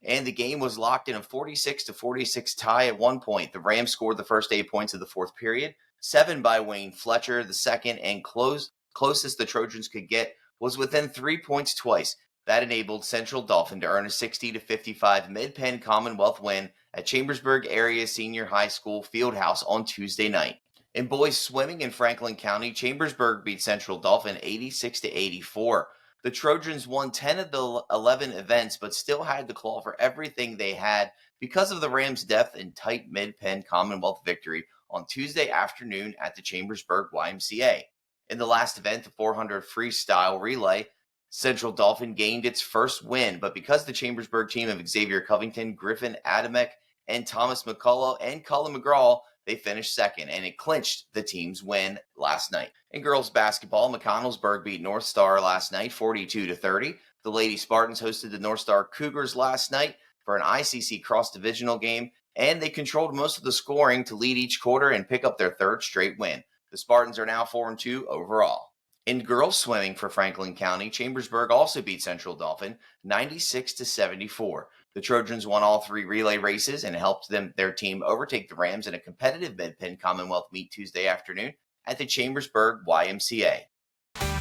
and the game was locked in a 46-46 tie at one point. The Rams scored the first 8 points of the fourth period, 7 by Wayne Fletcher the second, and closest the Trojans could get was within 3 points twice. That enabled Central Dauphin to earn a 60-55 Mid-Penn Commonwealth win at Chambersburg Area Senior High School Fieldhouse on Tuesday night. In boys swimming in Franklin County, Chambersburg beat Central Dauphin 86-84. The Trojans won 10 of the 11 events, but still had to claw for everything they had because of the Rams' depth and tight Mid-Penn Commonwealth victory on Tuesday afternoon at the Chambersburg YMCA. In the last event, the 400 freestyle relay, Central Dauphin gained its first win, but because the Chambersburg team of Xavier Covington, Griffin Adamek, and Thomas McCullough and Cullen McGraw, they finished second, and it clinched the team's win last night. In girls basketball, McConnellsburg beat North Star last night 42-30. The Lady Spartans hosted the North Star Cougars last night for an ICC cross-divisional game, and they controlled most of the scoring to lead each quarter and pick up their third straight win. The Spartans are now 4-2 overall. In girls swimming for Franklin County, Chambersburg also beat Central Dauphin 96-74. The Trojans won all 3 relay races and helped their team overtake the Rams in a competitive Mid-Penn Commonwealth meet Tuesday afternoon at the Chambersburg YMCA.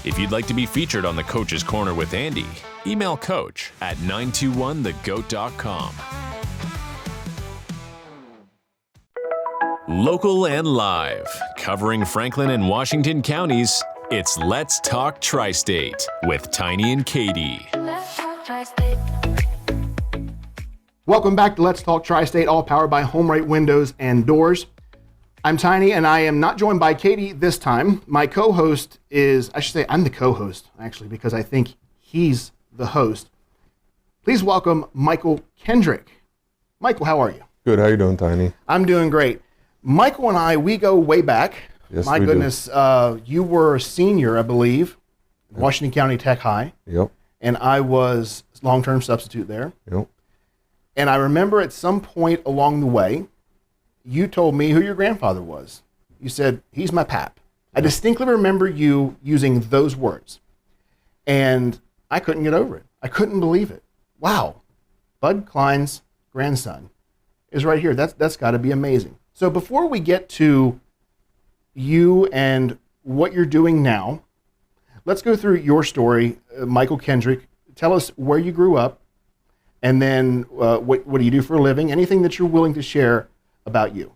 If you'd like to be featured on the Coach's Corner with Andy, email coach at 921thegoat.com. Local and live, covering Franklin and Washington counties, it's Let's Talk Tri-State with Tiny and Katie. Welcome back to Let's Talk Tri-State, all powered by Home Right Windows and Doors. I'm Tiny, and I am not joined by Katie this time. My co-host is, I should say I'm the co-host, actually, because I think he's the host. Please welcome Michael Kendrick. Michael, how are you? Good. How you doing, Tiny? I'm doing great. Michael and I, we go way back. Yes, My we goodness, you were a senior, I believe, at Washington County Tech High. Yep. And I was long-term substitute there. Yep. And I remember at some point along the way, you told me who your grandfather was. You said, he's my pap. I distinctly remember you using those words. And I couldn't get over it. I couldn't believe it. Wow. Bud Klein's grandson is right here. That's got to be amazing. So before we get to you and what you're doing now, let's go through your story, Michael Kendrick. Tell us where you grew up, and then what do you do for a living? Anything that you're willing to share about you.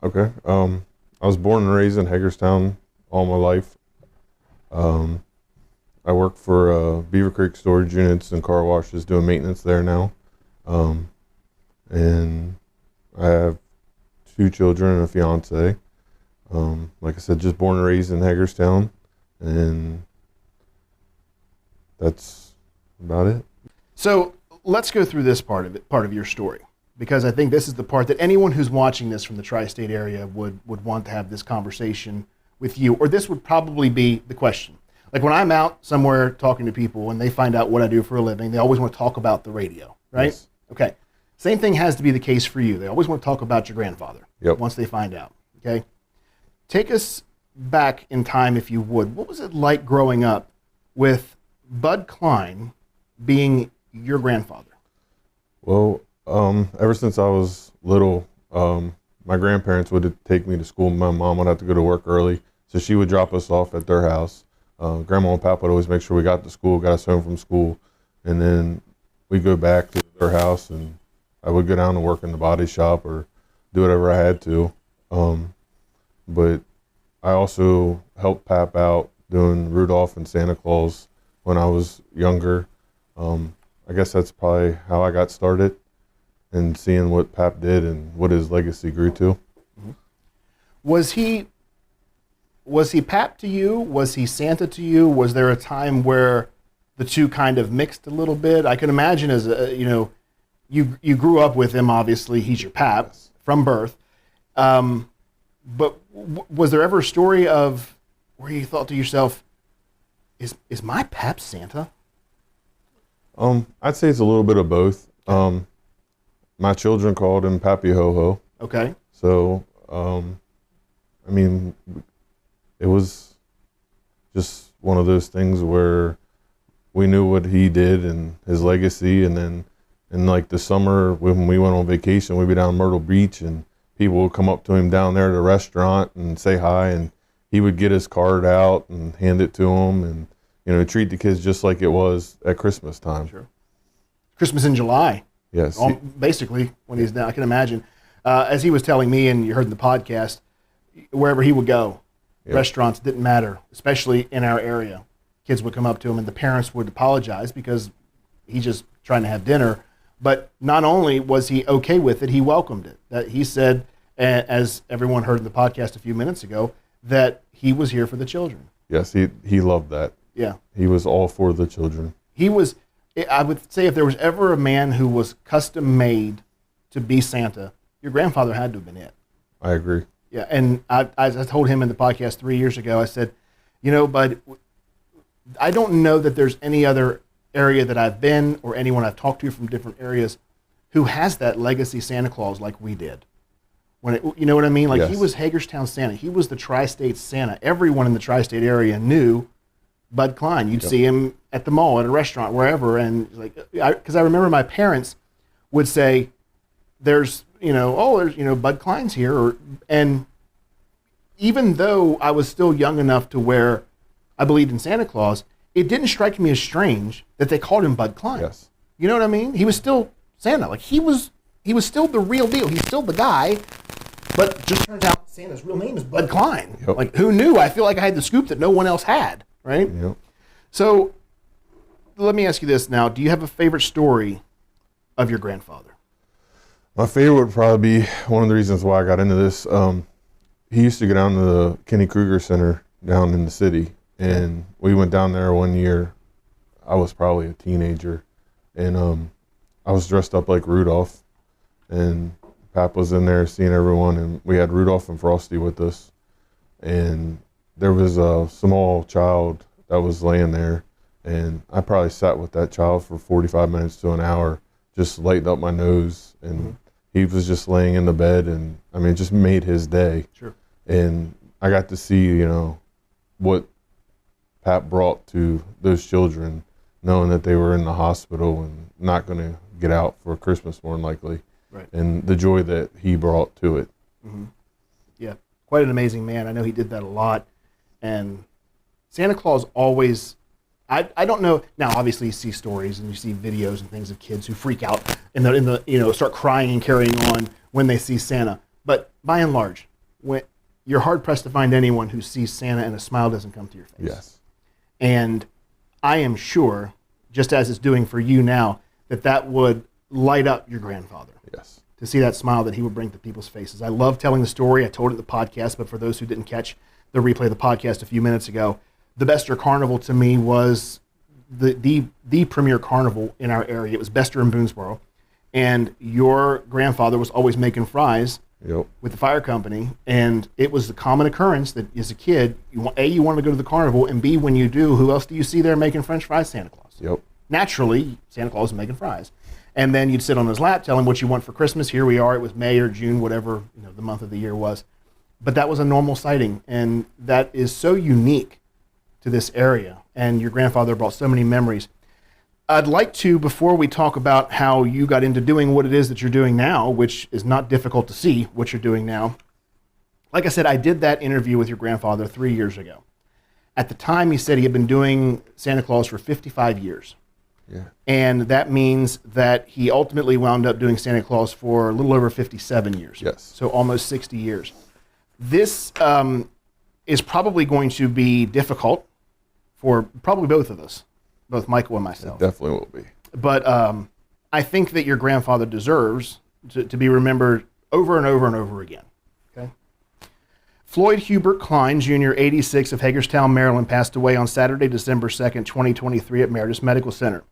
Okay. I was born and raised in Hagerstown all my life. I work for Beaver Creek Storage Units and car washes, doing maintenance there now. And I have 2 children and a fiance. Like I said, just born and raised in Hagerstown, and that's about it. So let's go through this part of your story, because I think this is the part that anyone who's watching this from the tri-state area would want to have this conversation with you, or this would probably be the question. Like when I'm out somewhere talking to people and they find out what I do for a living, they always want to talk about the radio, right? Yes. Okay. Same thing has to be the case for you. They always want to talk about your grandfather. Yep. Once they find out, okay? Take us back in time, if you would. What was it like growing up with Bud Klein being your grandfather? Well, ever since I was little, my grandparents would take me to school. My mom would have to go to work early, so she would drop us off at their house. Grandma and Papa would always make sure we got to school, got us home from school, and then we'd go back to their house, and I would go down to work in the body shop or do whatever I had to. But I also helped Pap out doing Rudolph and Santa Claus when I was younger. I guess that's probably how I got started, and seeing what Pap did and what his legacy grew to. Was he Pap to you? Was he Santa to you? Was there a time where the two kind of mixed a little bit? I can imagine as you grew up with him. Obviously, he's your Pap from birth. But was there ever a story of where you thought to yourself, "Is my Pap Santa?" I'd say it's a little bit of both. My children called him Pappy Ho Ho. Okay. So, I mean, it was just one of those things where we knew what he did and his legacy. And then in like the summer when we went on vacation, we'd be down Myrtle Beach and people would come up to him down there at the restaurant and say hi, and he would get his card out and hand it to them and, you know, treat the kids just like it was at Christmas time. Sure. Christmas in July. Yes. Basically, when he's down, I can imagine. As he was telling me, and you heard in the podcast, wherever he would go, restaurants didn't matter, especially in our area. Kids would come up to him, and the parents would apologize because he's just trying to have dinner. But not only was he okay with it, he welcomed it. That he said, as everyone heard in the podcast a few minutes ago, that he was here for the children. Yes, he loved that. Yeah. He was all for the children. He was, I would say, if there was ever a man who was custom made to be Santa, your grandfather had to have been it. I agree. Yeah, and I told him in the podcast 3 years ago, I said, you know, bud, I don't know that there's any other area that I've been or anyone I've talked to from different areas who has that legacy Santa Claus like we did. You know what I mean? Like, He was Hagerstown Santa. He was the Tri-State Santa. Everyone in the Tri-State area knew Bud Klein. You'd see him at the mall, at a restaurant, wherever. And because I remember my parents would say, there's Bud Klein's here. And even though I was still young enough to where I believed in Santa Claus, it didn't strike me as strange that they called him Bud Klein. Yes. You know what I mean? He was still Santa. Like, he was still the real deal. He's still the guy, but just turns out Santa's real name is Bud Klein. Yep. Like, who knew? I feel like I had the scoop that no one else had, right? Yep. So let me ask you this now. Do you have a favorite story of your grandfather? My favorite would probably be one of the reasons why I got into this. He used to go down to the Kenny Kruger Center down in the city, and we went down there one year. I was probably a teenager, and I was dressed up like Rudolph, and Pap was in there seeing everyone, and we had Rudolph and Frosty with us, and there was a small child that was laying there, and I probably sat with that child for 45 minutes to an hour, just lighting up my nose, and he was just laying in the bed, and I mean, it just made his day. Sure. And I got to see, you know, what Pap brought to those children, knowing that they were in the hospital and not going to get out for Christmas, more than likely. Right. And the joy that he brought to it. Mm-hmm. Yeah, quite an amazing man. I know he did that a lot. And Santa Claus always, I don't know, now obviously you see stories and you see videos and things of kids who freak out and start crying and carrying on when they see Santa. But by and large, when you're hard pressed to find anyone who sees Santa and a smile doesn't come to your face. Yes. And I am sure, just as it's doing for you now, that would light up your grandfather. Yes. To see that smile that he would bring to people's faces. I love telling the story. I told it in the podcast, but for those who didn't catch the replay of the podcast a few minutes ago, the Bester Carnival to me was the premier carnival in our area. It was Bester in Boonesboro. And your grandfather was always making fries with the fire company. And it was the common occurrence that as a kid, you wanted to go to the carnival, and B, when you do, who else do you see there making French fries? Santa Claus. Yep. Naturally, Santa Claus is making fries. And then you'd sit on his lap, tell him what you want for Christmas. Here we are. It was May or June, whatever the month of the year was. But that was a normal sighting, and that is so unique to this area. And your grandfather brought so many memories. I'd like to, before we talk about how you got into doing what it is that you're doing now, which is not difficult to see what you're doing now. Like I said, I did that interview with your grandfather 3 years ago. At the time, he said he had been doing Santa Claus for 55 years. Yeah. And that means that he ultimately wound up doing Santa Claus for a little over 57 years. Yes. So almost 60 years. This is probably going to be difficult for probably both of us, both Michael and myself. It definitely will be. But I think that your grandfather deserves to be remembered over and over and over again. Okay. Floyd Hubert Klein, Jr., 86, of Hagerstown, Maryland, passed away on Saturday, December 2nd, 2023 at Meredith Medical Center.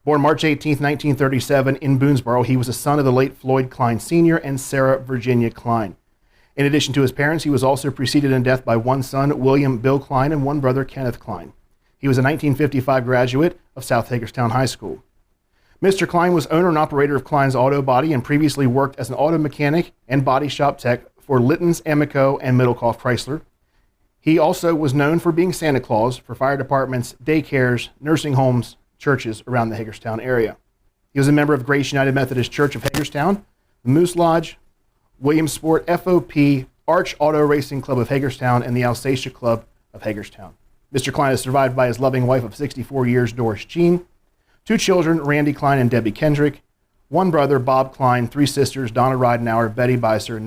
Born March 18, 1937 in Boonesboro, he was a son of the late Floyd Klein Sr. and Sarah Virginia Klein. In addition to his parents, he was also preceded in death by one son, William Bill Klein, and one brother, Kenneth Klein. He was a 1955 graduate of South Hagerstown High School. Mr. Klein was owner and operator of Klein's Auto Body and previously worked as an auto mechanic and body shop tech for Litton's, Amico, and Middlecoff Chrysler. He also was known for being Santa Claus for fire departments, daycares, nursing homes, churches around the Hagerstown area. He was a member of Grace United Methodist Church of Hagerstown, the Moose Lodge, Williamsport FOP, Arch Auto Racing Club of Hagerstown, and the Alsatia Club of Hagerstown. Mr. Klein is survived by his loving wife of 64 years, Doris Jean, 2 children, Randy Klein and Debbie Kendrick, 1 brother, Bob Klein, 3 sisters, Donna Ridenauer, Betty Beiser,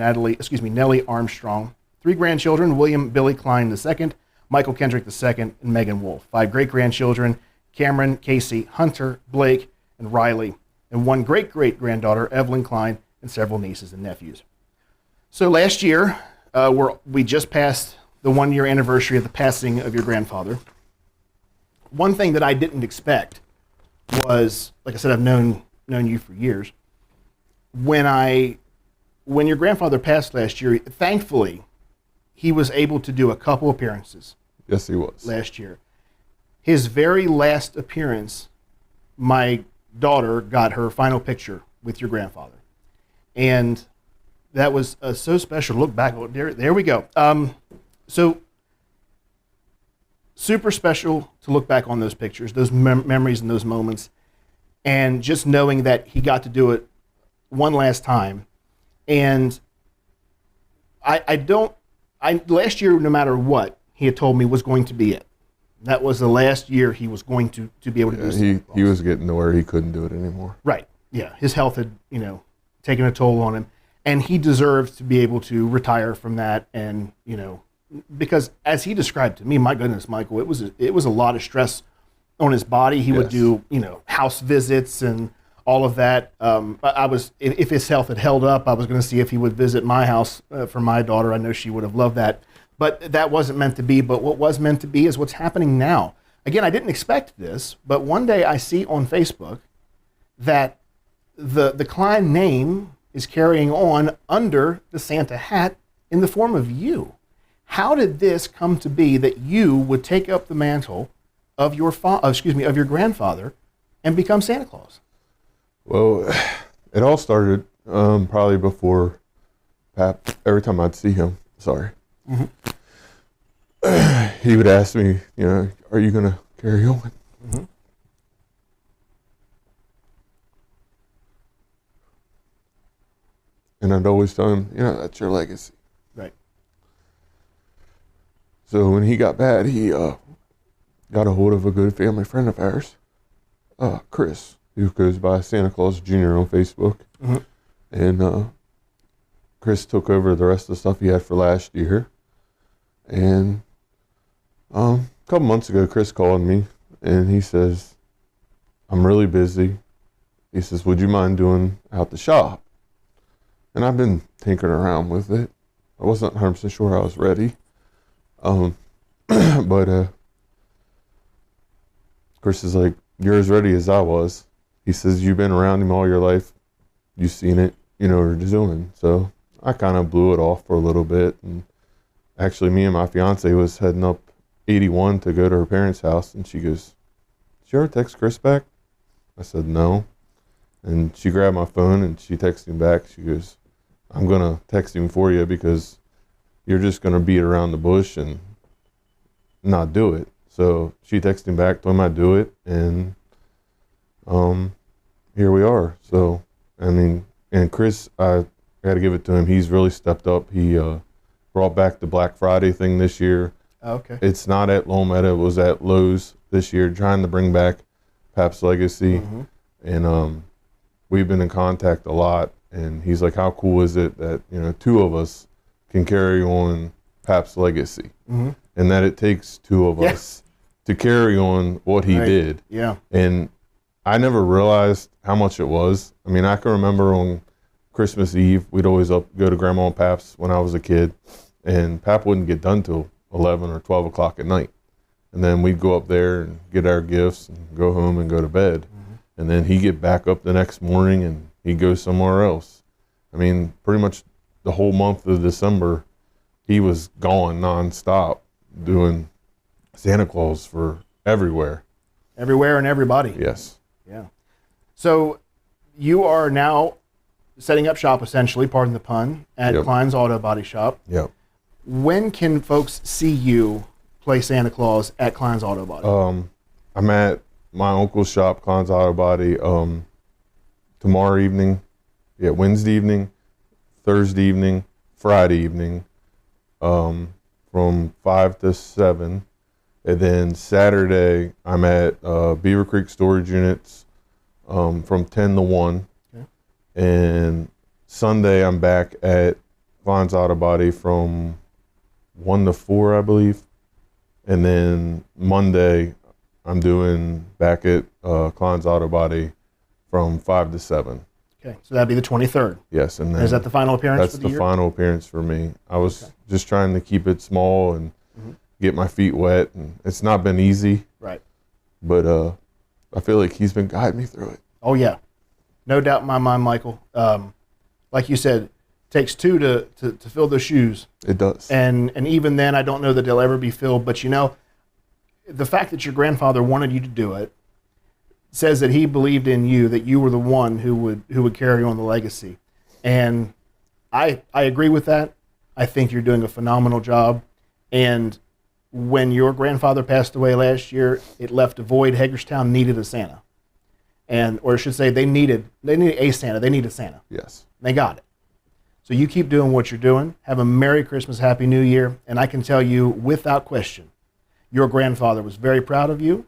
Nellie Armstrong, 3 grandchildren, William Billy Klein II, Michael Kendrick II, and Megan Wolf, 5 great-grandchildren, Cameron, Casey, Hunter, Blake, and Riley, and 1 great-great-granddaughter, Evelyn Klein, and several nieces and nephews. So last year, we just passed the 1-year anniversary of the passing of your grandfather. One thing that I didn't expect was, like I said, I've known you for years. When your grandfather passed last year, thankfully, he was able to do a couple appearances. Yes, he was. Last year. His very last appearance, my daughter got her final picture with your grandfather. And that was so special. Look back. Oh, there we go. So super special to look back on those pictures, those memories and those moments. And just knowing that he got to do it one last time. And last year, no matter what, he had told me was going to be it. That was the last year he was going to be able to do it. He was getting to where he couldn't do it anymore. Right. Yeah. His health had, taken a toll on him. And he deserves to be able to retire from that. And, because as he described to me, my goodness, Michael, it was a lot of stress on his body. He would do, house visits and all of that. If his health had held up, I was going to see if he would visit my house for my daughter. I know she would have loved that. But that wasn't meant to be. But what was meant to be is what's happening now. Again, I didn't expect this, but one day I see on Facebook that the Klein name is carrying on under the Santa hat in the form of you. How did this come to be that you would take up the mantle of your grandfather and become Santa Claus? Well, it all started probably before Pap. Every time I'd see him, mm-hmm. He would ask me, are you going to carry on? Mm-hmm. And I'd always tell him, that's your legacy. Right. So when he got bad, he got a hold of a good family friend of ours, Chris, who goes by Santa Claus Jr. on Facebook. Mm-hmm. And Chris took over the rest of the stuff he had for last year. And a couple months ago, Chris called me, and he says, I'm really busy. He says, would you mind doing out the shop? And I've been tinkering around with it. I wasn't 100% sure I was ready. But Chris is like, you're as ready as I was. He says, you've been around him all your life. You've seen it. You know what you're doing. So I kind of blew it off for a little bit. And actually, me and my fiance was heading up 81 to go to her parents' house. And she goes, did you ever text Chris back? I said, no. And she grabbed my phone and she texted him back. She goes, I'm going to text him for you because you're just going to beat around the bush and not do it. So she texted him back, told him I'd do it, and here we are. So, and Chris, I got to give it to him. He's really stepped up. He brought back the Black Friday thing this year. Oh, okay. It's not at Lometta. It was at Lowe's this year, trying to bring back Pap's legacy. Mm-hmm. And we've been in contact a lot. And he's like, how cool is it that, 2 of us can carry on Pap's legacy? Mm-hmm. And that it takes 2 of us to carry on what he did. Yeah. And I never realized how much it was. I mean, I can remember on Christmas Eve, we'd always go to Grandma and Pap's when I was a kid. And Pap wouldn't get done till 11 or 12 o'clock at night. And then we'd go up there and get our gifts and go home and go to bed. Mm-hmm. And then he'd get back up the next morning and he'd go somewhere else. I mean, pretty much the whole month of December, he was gone nonstop doing Santa Claus for everywhere. Everywhere and everybody. Yes. Yeah. So you are now setting up shop, essentially, pardon the pun, at Klein's Auto Body Shop. Yep. When can folks see you play Santa Claus at Klein's Auto Body? I'm at my uncle's shop, Klein's Auto Body, tomorrow evening, Wednesday evening, Thursday evening, Friday evening, from 5 to 7. And then Saturday, I'm at Beaver Creek Storage Units from 10 to 1. Okay. And Sunday, I'm back at Klein's Auto Body from 1 to 4, I believe. And then Monday, I'm doing back at Klein's Auto Body from 5 to 7. Okay, so that'd be the 23rd. Yes, and then is that the final appearance for the year? That's the final appearance for me. I was just trying to keep it small and get my feet wet, and it's not been easy. Right. But I feel like he's been guiding me through it. Oh, yeah. No doubt in my mind, Michael. Like you said, it takes two to fill those shoes. It does. And even then, I don't know that they'll ever be filled. But, you know, the fact that your grandfather wanted you to do it says that he believed in you, that you were the one who would carry on the legacy. And I agree with that. I think you're doing a phenomenal job. And when your grandfather passed away last year, it left a void. Hagerstown needed a Santa. Or I should say they needed a Santa. They needed Santa. Yes. They got it. So you keep doing what you're doing. Have a Merry Christmas, Happy New Year. And I can tell you without question, your grandfather was very proud of you.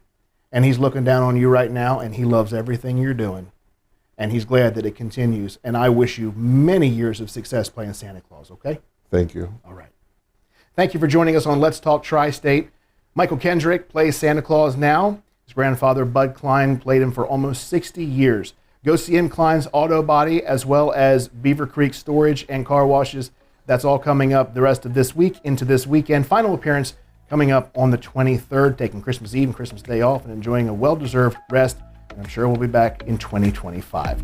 And he's looking down on you right now, and he loves everything you're doing. And he's glad that it continues. And I wish you many years of success playing Santa Claus, okay? Thank you. All right. Thank you for joining us on Let's Talk Tri-State. Michael Kendrick plays Santa Claus now. His grandfather, Bud Klein, played him for almost 60 years. Go see him, Klein's Auto Body, as well as Beaver Creek Storage and Car Washes. That's all coming up the rest of this week into this weekend. Final appearance coming up on the 23rd, taking Christmas Eve and Christmas Day off and enjoying a well-deserved rest. And I'm sure we'll be back in 2025.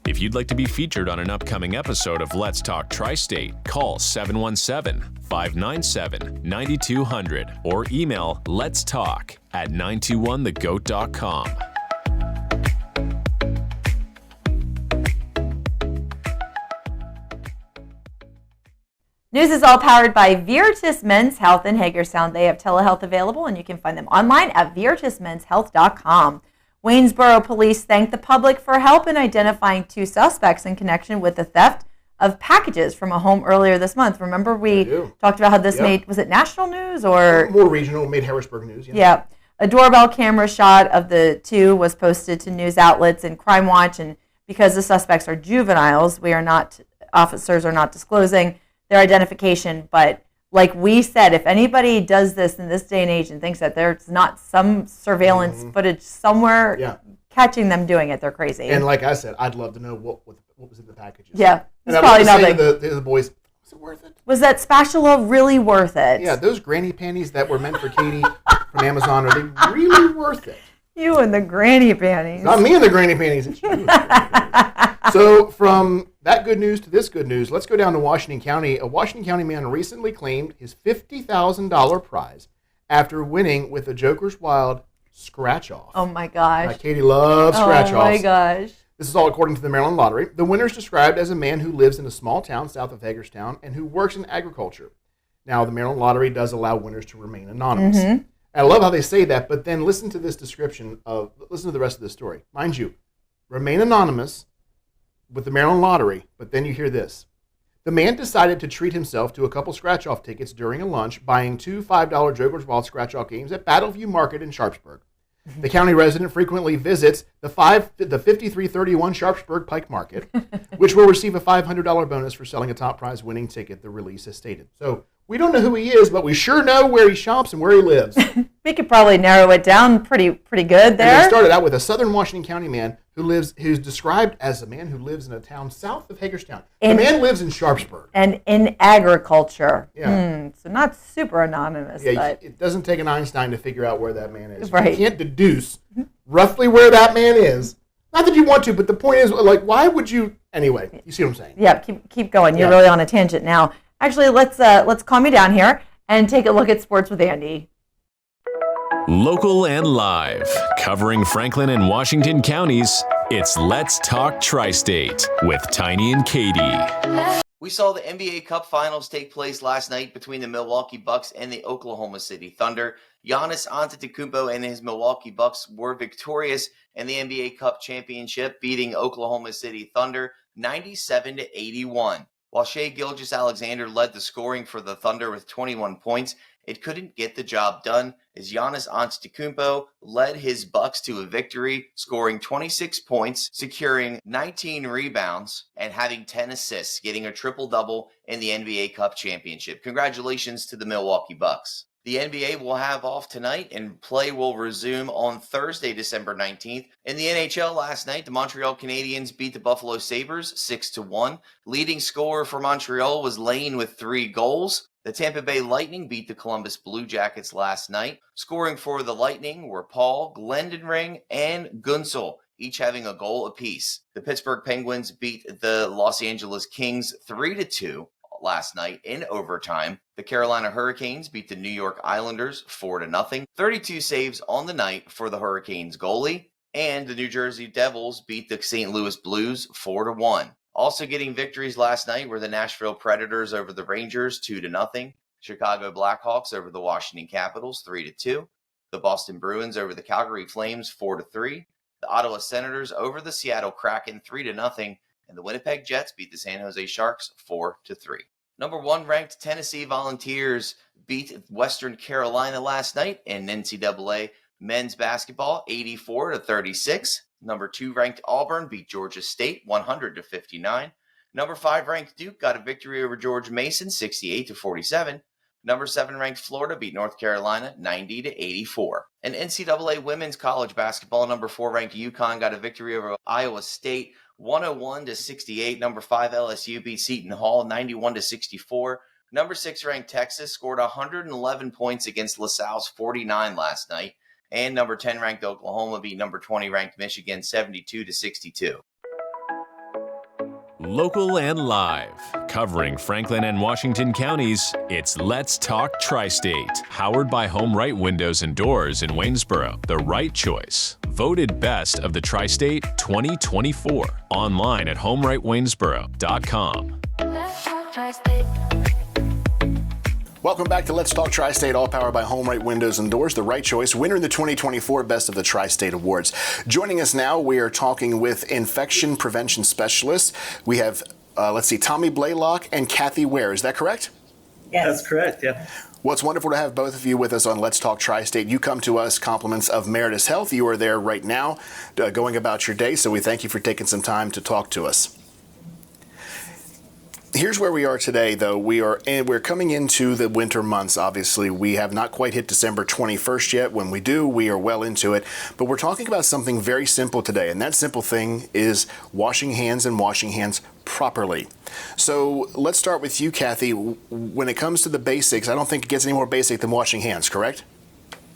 If you'd like to be featured on an upcoming episode of Let's Talk Tri-State, call 717-597-9200 or email letstalk@921thegoat.com. News is all powered by Virtus Men's Health in Hagerstown. They have telehealth available, and you can find them online at virtusmenshealth.com. Waynesboro police thanked the public for help in identifying 2 suspects in connection with the theft of packages from a home earlier this month. Remember we talked about how this made, was it national news or? More regional, made Harrisburg news. Yeah. A doorbell camera shot of the 2 was posted to news outlets and Crime Watch, and because the suspects are juveniles, officers are not disclosing their identification, but like we said, if anybody does this in this day and age and thinks that there's not some surveillance footage somewhere catching them doing it, they're crazy. And like I said, I'd love to know what was in the packages. Yeah, it's probably nothing. To the boys, was it worth it? Was that spatula really worth it? Yeah, those granny panties that were meant for Katie from Amazon, are they really worth it? You and the granny panties. Not me and the granny panties. It's you. So from that good news to this good news, let's go down to Washington County. A Washington County man recently claimed his $50,000 prize after winning with the Joker's Wild scratch-off. Oh, my gosh. Katie loves scratch-offs. Oh, my gosh. This is all according to the Maryland Lottery. The winner is described as a man who lives in a small town south of Hagerstown and who works in agriculture. Now, the Maryland Lottery does allow winners to remain anonymous. And I love how they say that, but then listen to this description listen to the rest of the story. Mind you, remain anonymous with the Maryland Lottery, but then you hear this. The man decided to treat himself to a couple scratch-off tickets during a lunch, buying 2 $5 Joker's Wild scratch-off games at Battleview Market in Sharpsburg. The county resident frequently visits the 5331 Sharpsburg Pike Market, which will receive a $500 bonus for selling a top prize winning ticket, the release has stated. So we don't know who he is, but we sure know where he shops and where he lives. We could probably narrow it down pretty good there. And they started out with a southern Washington County man who's described as a man who lives in a town south of Hagerstown. The man lives in Sharpsburg. And in agriculture. Yeah. So not super anonymous. Yeah, but it doesn't take an Einstein to figure out where that man is. Right. You can't deduce roughly where that man is. Not that you want to, but the point is, like, why would you? Anyway, you see what I'm saying? Yeah, keep going. You're really on a tangent now. Actually, let's calm you down here and take a look at sports with Andy. Local and live, covering Franklin and Washington counties, It's Let's Talk Tri-State with Tiny and Katie. We saw the NBA Cup Finals take place last night between the Milwaukee Bucks and the Oklahoma City Thunder. Giannis Antetokounmpo and his Milwaukee Bucks were victorious in the NBA Cup Championship, beating Oklahoma City Thunder 97-81. While Shai Gilgeous-Alexander led the scoring for the Thunder with 21 points, it couldn't get the job done as Giannis Antetokounmpo led his Bucks to a victory, scoring 26 points, securing 19 rebounds, and having 10 assists, getting a triple-double in the NBA Cup Championship. Congratulations to the Milwaukee Bucks. The NBA will have off tonight, and play will resume on Thursday, December 19th. In the NHL last night, the Montreal Canadiens beat the Buffalo Sabres 6-1. Leading scorer for Montreal was Lane with 3 goals. The Tampa Bay Lightning beat the Columbus Blue Jackets last night. Scoring for the Lightning were Paul, Glendenring, and Gunsel, each having a goal apiece. The Pittsburgh Penguins beat the Los Angeles Kings 3-2 last night in overtime. The Carolina Hurricanes beat the New York Islanders 4-0. 32 saves on the night for the Hurricanes goalie. And the New Jersey Devils beat the St. Louis Blues 4-1. Also getting victories last night were the Nashville Predators over the Rangers 2-0. Chicago Blackhawks over the Washington Capitals 3-2. The Boston Bruins over the Calgary Flames 4-3. The Ottawa Senators over the Seattle Kraken 3-0. And the Winnipeg Jets beat the San Jose Sharks 4-3. Number 1 ranked Tennessee Volunteers beat Western Carolina last night in NCAA men's basketball 84-36. Number 2 ranked Auburn beat Georgia State 100-59. Number 5 ranked Duke got a victory over George Mason 68-47. Number 7 ranked Florida beat North Carolina 90-84. In NCAA women's college basketball, number 4 ranked UConn got a victory over Iowa State 101-68. Number 5 LSU beat Seton Hall 91-64. Number 6 ranked Texas scored 111 points against LaSalle's 49 last night. And number 10 ranked Oklahoma beat number 20 ranked Michigan 72-62. Local and live. Covering Franklin and Washington counties, it's Let's Talk Tri-State. Powered by Home Right Windows and Doors in Waynesboro. The right choice. Voted best of the Tri-State 2024. Online at homerightwaynesboro.com. Let's talk Tri-State. Welcome back to Let's Talk Tri-State, all powered by Home Right Windows and Doors, the right choice, winner in the 2024 Best of the Tri-State Awards. Joining us now, we are talking with infection prevention specialists. We have, Tommy Blaylock and Kathy Ware. Is that correct? Yes. That's correct, yeah. Well, it's wonderful to have both of you with us on Let's Talk Tri-State. You come to us compliments of Meritus Health. You are there right now going about your day, so we thank you for taking some time to talk to us. Here's where we are today, though. We're coming into the winter months, obviously. We have not quite hit December 21st yet. When we do, we are well into it. But we're talking about something very simple today, and that simple thing is washing hands and washing hands properly. So let's start with you, Kathy. When it comes to the basics, I don't think it gets any more basic than washing hands, correct?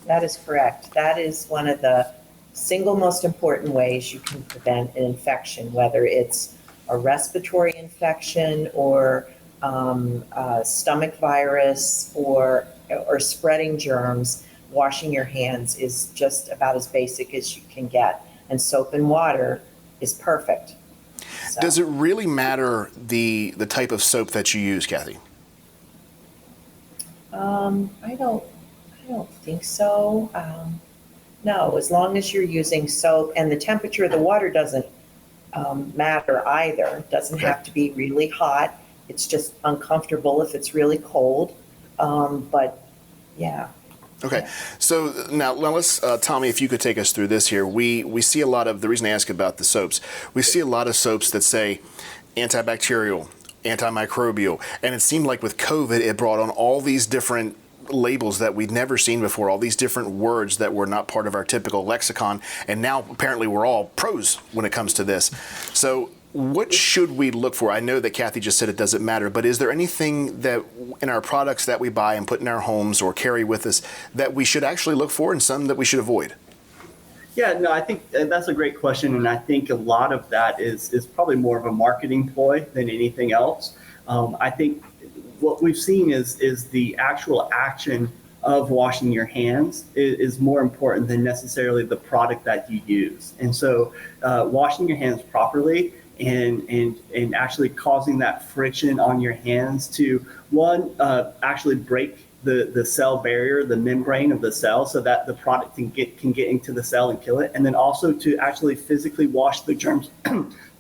That is correct. That is one of the single most important ways you can prevent an infection, whether it's a respiratory infection or a stomach virus or spreading germs. Washing your hands is just about as basic as you can get. And soap and water is perfect. So. Does it really matter the type of soap that you use, Kathy? I don't think so. No, as long as you're using soap and the temperature of the water doesn't matter either. It doesn't have to be really hot. It's just uncomfortable if it's really cold. But yeah. Okay, so now let's, Tommy, if you could take us through this here. We see a lot of, the reason I ask about the soaps, we see a lot of soaps that say antibacterial, antimicrobial, and it seemed like with COVID, it brought on all these different labels that we'd never seen before, all these different words that were not part of our typical lexicon, and now apparently we're all pros when it comes to this. So what should we look for? I know that Kathy just said it doesn't matter, but is there anything that in our products that we buy and put in our homes or carry with us that we should actually look for and some that we should avoid? Yeah, no, I think that's a great question, and I think a lot of that is probably more of a marketing ploy than anything else. I think what we've seen is the actual action of washing your hands is more important than necessarily the product that you use. And so washing your hands properly and actually causing that friction on your hands to, one, actually break the cell barrier, the membrane of the cell, so that the product can get into the cell and kill it, and then also to actually physically wash the germs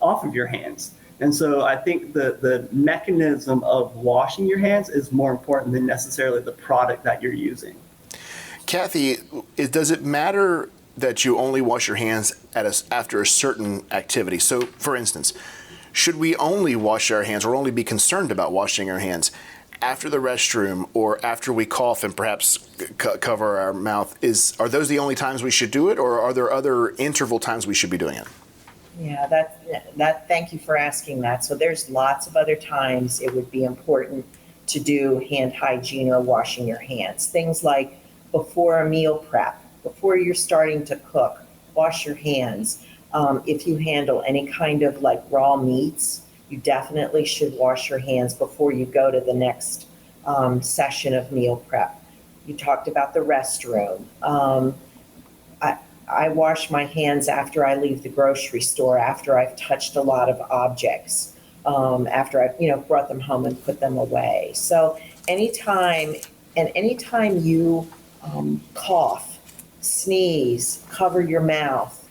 off of your hands. And so I think the mechanism of washing your hands is more important than necessarily the product that you're using. Kathy, does it matter that you only wash your hands after a certain activity? So, for instance, should we only wash our hands or only be concerned about washing our hands after the restroom or after we cough and perhaps cover our mouth? Are those the only times we should do it, or are there other interval times we should be doing it? Yeah, thank you for asking that. So there's lots of other times it would be important to do hand hygiene or washing your hands. Things like before a meal prep, before you're starting to cook, wash your hands. If you handle any kind of like raw meats, you definitely should wash your hands before you go to the next session of meal prep. You talked about the restroom. I wash my hands after I leave the grocery store, after I've touched a lot of objects, after I've brought them home and put them away. So anytime you cough, sneeze, cover your mouth,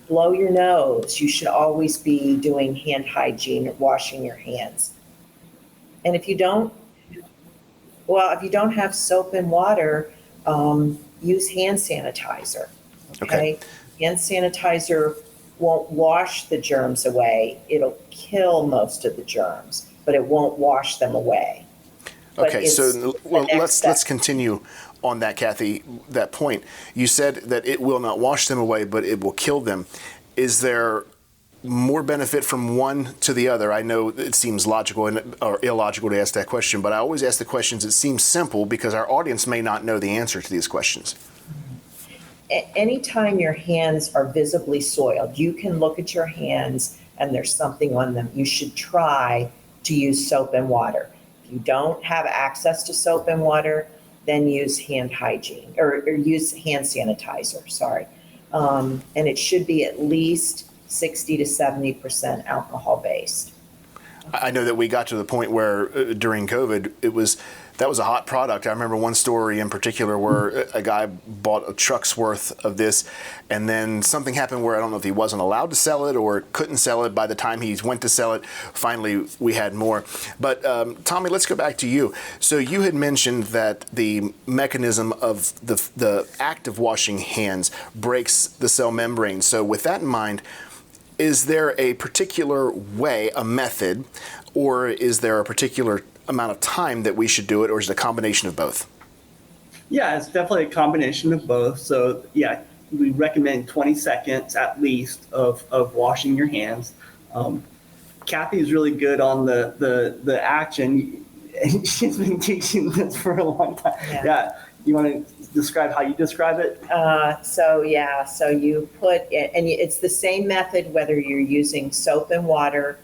blow your nose, you should always be doing hand hygiene, washing your hands. And if you don't have soap and water, use hand sanitizer. Okay. Hand sanitizer won't wash the germs away. It'll kill most of the germs, but it won't wash them away. Okay, so let's continue on that, Kathy, that point. You said that it will not wash them away, but it will kill them. Is there more benefit from one to the other? I know it seems logical or illogical to ask that question, but I always ask the questions that seem simple because our audience may not know the answer to these questions. Anytime your hands are visibly soiled, you can look at your hands and there's something on them. You should try to use soap and water. If you don't have access to soap and water, then use hand hygiene or use hand sanitizer, sorry. And it should be at least 60 to 70% alcohol based. I know that we got to the point where during COVID, that was a hot product. I remember one story in particular where a guy bought a truck's worth of this, and then something happened where I don't know if he wasn't allowed to sell it or couldn't sell it. By the time he went to sell it, finally we had more. But Tommy, let's go back to you. So you had mentioned that the mechanism of the act of washing hands breaks the cell membrane. So with that in mind, is there a particular way, a method, or is there a particular amount of time that we should do it, or is it a combination of both? Yeah, it's definitely a combination of both. So yeah, we recommend 20 seconds at least of washing your hands. Kathy is really good on the action. She's been teaching this for a long time. Yeah. You want to describe how you describe it? So you put, and it's the same method whether you're using soap and water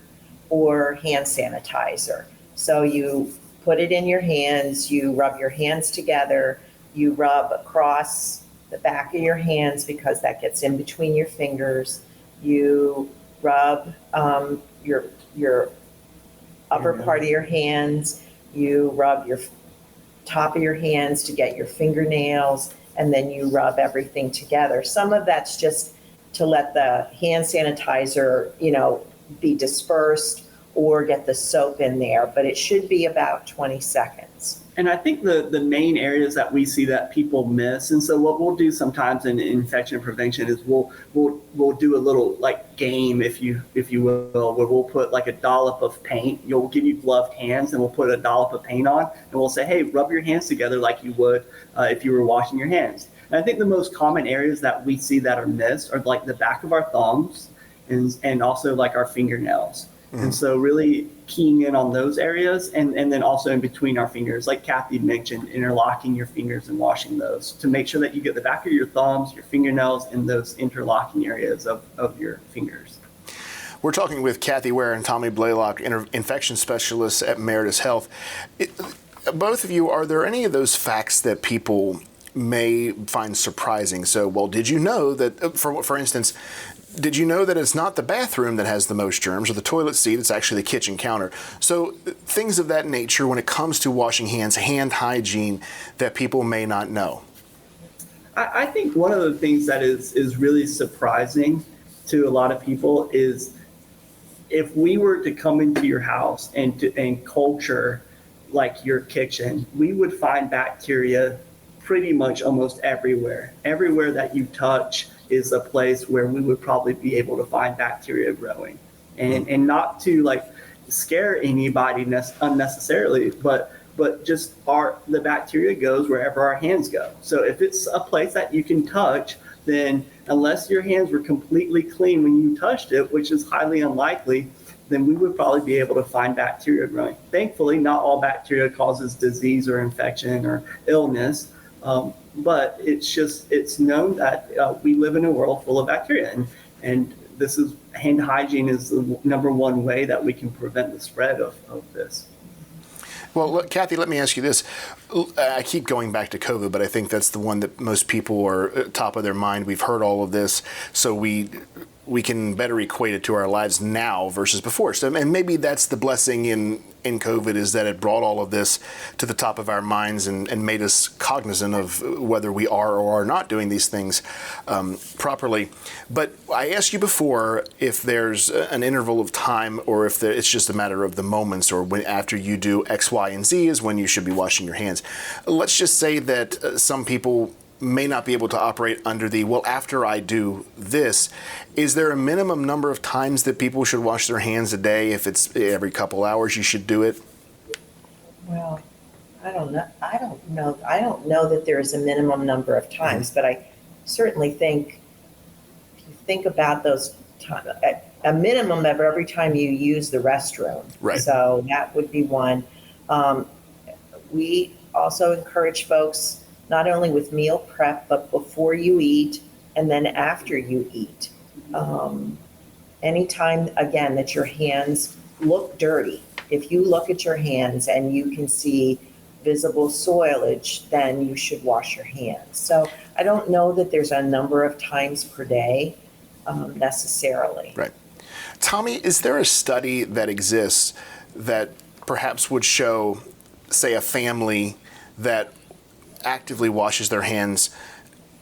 or hand sanitizer. So you put it in your hands, you rub your hands together, you rub across the back of your hands because that gets in between your fingers. You rub your upper part of your hands, you rub your top of your hands to get your fingernails, and then you rub everything together. Some of that's just to let the hand sanitizer, be dispersed or get the soap in there, but it should be about 20 seconds. And I think the main areas that we see that people miss, and so what we'll do sometimes in infection prevention is we'll do a little like game, if you will, where we'll put like a dollop of paint. We'll give you gloved hands, and we'll put a dollop of paint on, and we'll say, hey, rub your hands together like you would if you were washing your hands. And I think the most common areas that we see that are missed are like the back of our thumbs and also like our fingernails. And so really keying in on those areas and then also in between our fingers, like Kathy mentioned, interlocking your fingers and washing those to make sure that you get the back of your thumbs, your fingernails, and those interlocking areas of your fingers. We're talking with Kathy Ware and Tommy Blaylock, infection specialists at Meritus Health. both of you, are there any of those facts that people may find surprising? So, well, did you know that, for instance, did you know that it's not the bathroom that has the most germs or the toilet seat, it's actually the kitchen counter? So things of that nature when it comes to washing hands, hand hygiene, that people may not know. I think one of the things that is really surprising to a lot of people is if we were to come into your house and culture like your kitchen, we would find bacteria pretty much almost everywhere. Everywhere that you touch is a place where we would probably be able to find bacteria growing. And not to like scare anybody unnecessarily, but just the bacteria goes wherever our hands go. So if it's a place that you can touch, then unless your hands were completely clean when you touched it, which is highly unlikely, then we would probably be able to find bacteria growing. Thankfully, not all bacteria causes disease or infection or illness, but it's known that we live in a world full of bacteria, and hand hygiene is the number one way that we can prevent the spread of this. Well, look, Kathy, let me ask you this. I keep going back to COVID, but I think that's the one that most people are top of their mind. We've heard all of this, so we can better equate it to our lives now versus before. So, and maybe that's the blessing in COVID, is that it brought all of this to the top of our minds and made us cognizant of whether we are or are not doing these things properly. But I asked you before if there's an interval of time, or if it's just a matter of the moments, or when after you do X, Y, and Z is when you should be washing your hands. Let's just say that some people may not be able to operate under well, after I do this. Is there a minimum number of times that people should wash their hands a day? If it's every couple hours, you should do it? Well, I don't know. I don't know that there is a minimum number of times, but I certainly think if you think about those times, a minimum of every time you use the restroom. Right. So that would be one. We also encourage folks not only with meal prep, but before you eat and then after you eat. Anytime, again, that your hands look dirty, if you look at your hands and you can see visible soilage, then you should wash your hands. So I don't know that there's a number of times per day necessarily. Right. Tommy, is there a study that exists that perhaps would show, say, a family that actively washes their hands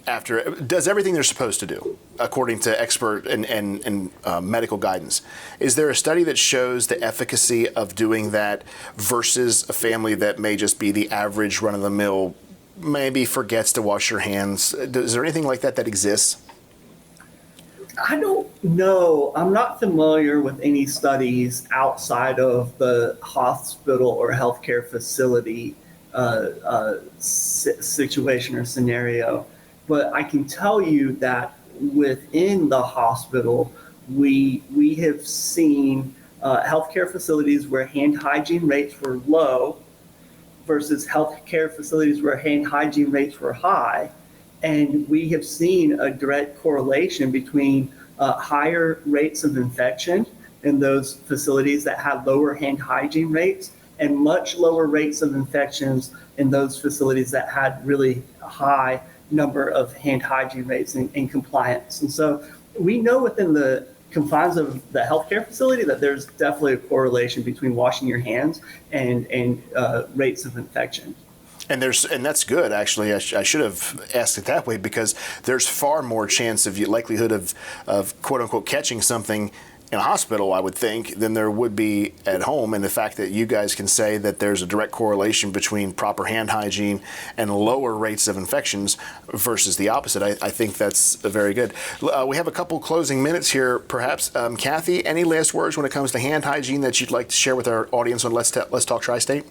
after, does everything they're supposed to do according to expert and medical guidance? Is there a study that shows the efficacy of doing that versus a family that may just be the average run-of-the-mill, maybe forgets to wash your hands? Is there anything like that exists? I don't know. I'm not familiar with any studies outside of the hospital or healthcare facility situation or scenario, but I can tell you that within the hospital, we have seen healthcare facilities where hand hygiene rates were low versus healthcare facilities where hand hygiene rates were high, and we have seen a direct correlation between higher rates of infection in those facilities that have lower hand hygiene rates and much lower rates of infections in those facilities that had really high number of hand hygiene rates and compliance. And so we know within the confines of the healthcare facility that there's definitely a correlation between washing your hands and rates of infection. And that's good, actually. I should have asked it that way, because there's far more chance of likelihood of quote unquote catching something in a hospital, I would think, than there would be at home. And the fact that you guys can say that there's a direct correlation between proper hand hygiene and lower rates of infections versus the opposite, I think that's very good. We have a couple closing minutes here, perhaps. Kathy, any last words when it comes to hand hygiene that you'd like to share with our audience on Let's Talk Tri-State?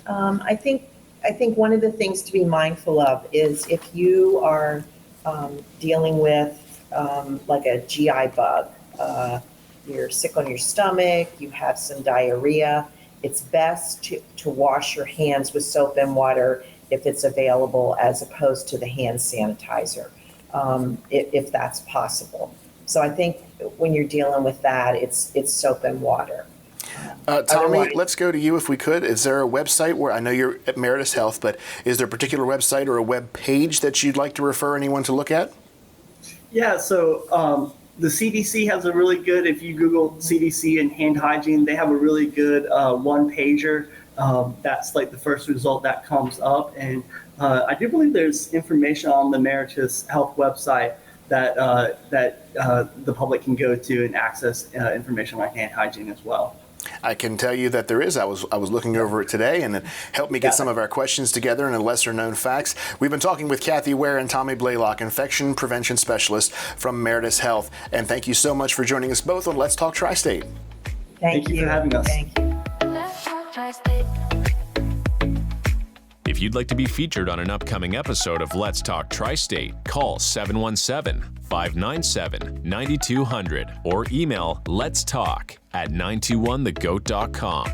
I think one of the things to be mindful of is if you are dealing with like a GI bug, you're sick on your stomach, you have some diarrhea, it's best to wash your hands with soap and water if it's available, as opposed to the hand sanitizer, if that's possible. So I think when you're dealing with that, it's soap and water. Tommy, Otherwise- let's go to you if we could. Is there a website where, I know you're at Meritus Health, but is there a particular website or a web page that you'd like to refer anyone to look at? Yeah, so the CDC has a really good, if you Google CDC and hand hygiene, they have a really good one pager. That's like the first result that comes up. And I do believe there's information on the Meritus Health website that the public can go to and access information on hand hygiene as well. I can tell you that there is. I was looking over it today, and it helped me get some of our questions together and lesser known facts. We've been talking with Kathy Ware and Tommy Blaylock, infection prevention specialists from Meritus Health. And thank you so much for joining us both on Let's Talk Tri-State. Thank you for having us. Thank you. If you'd like to be featured on an upcoming episode of Let's Talk Tri-State, call 717-597-9200 or email letstalk@921thegoat.com.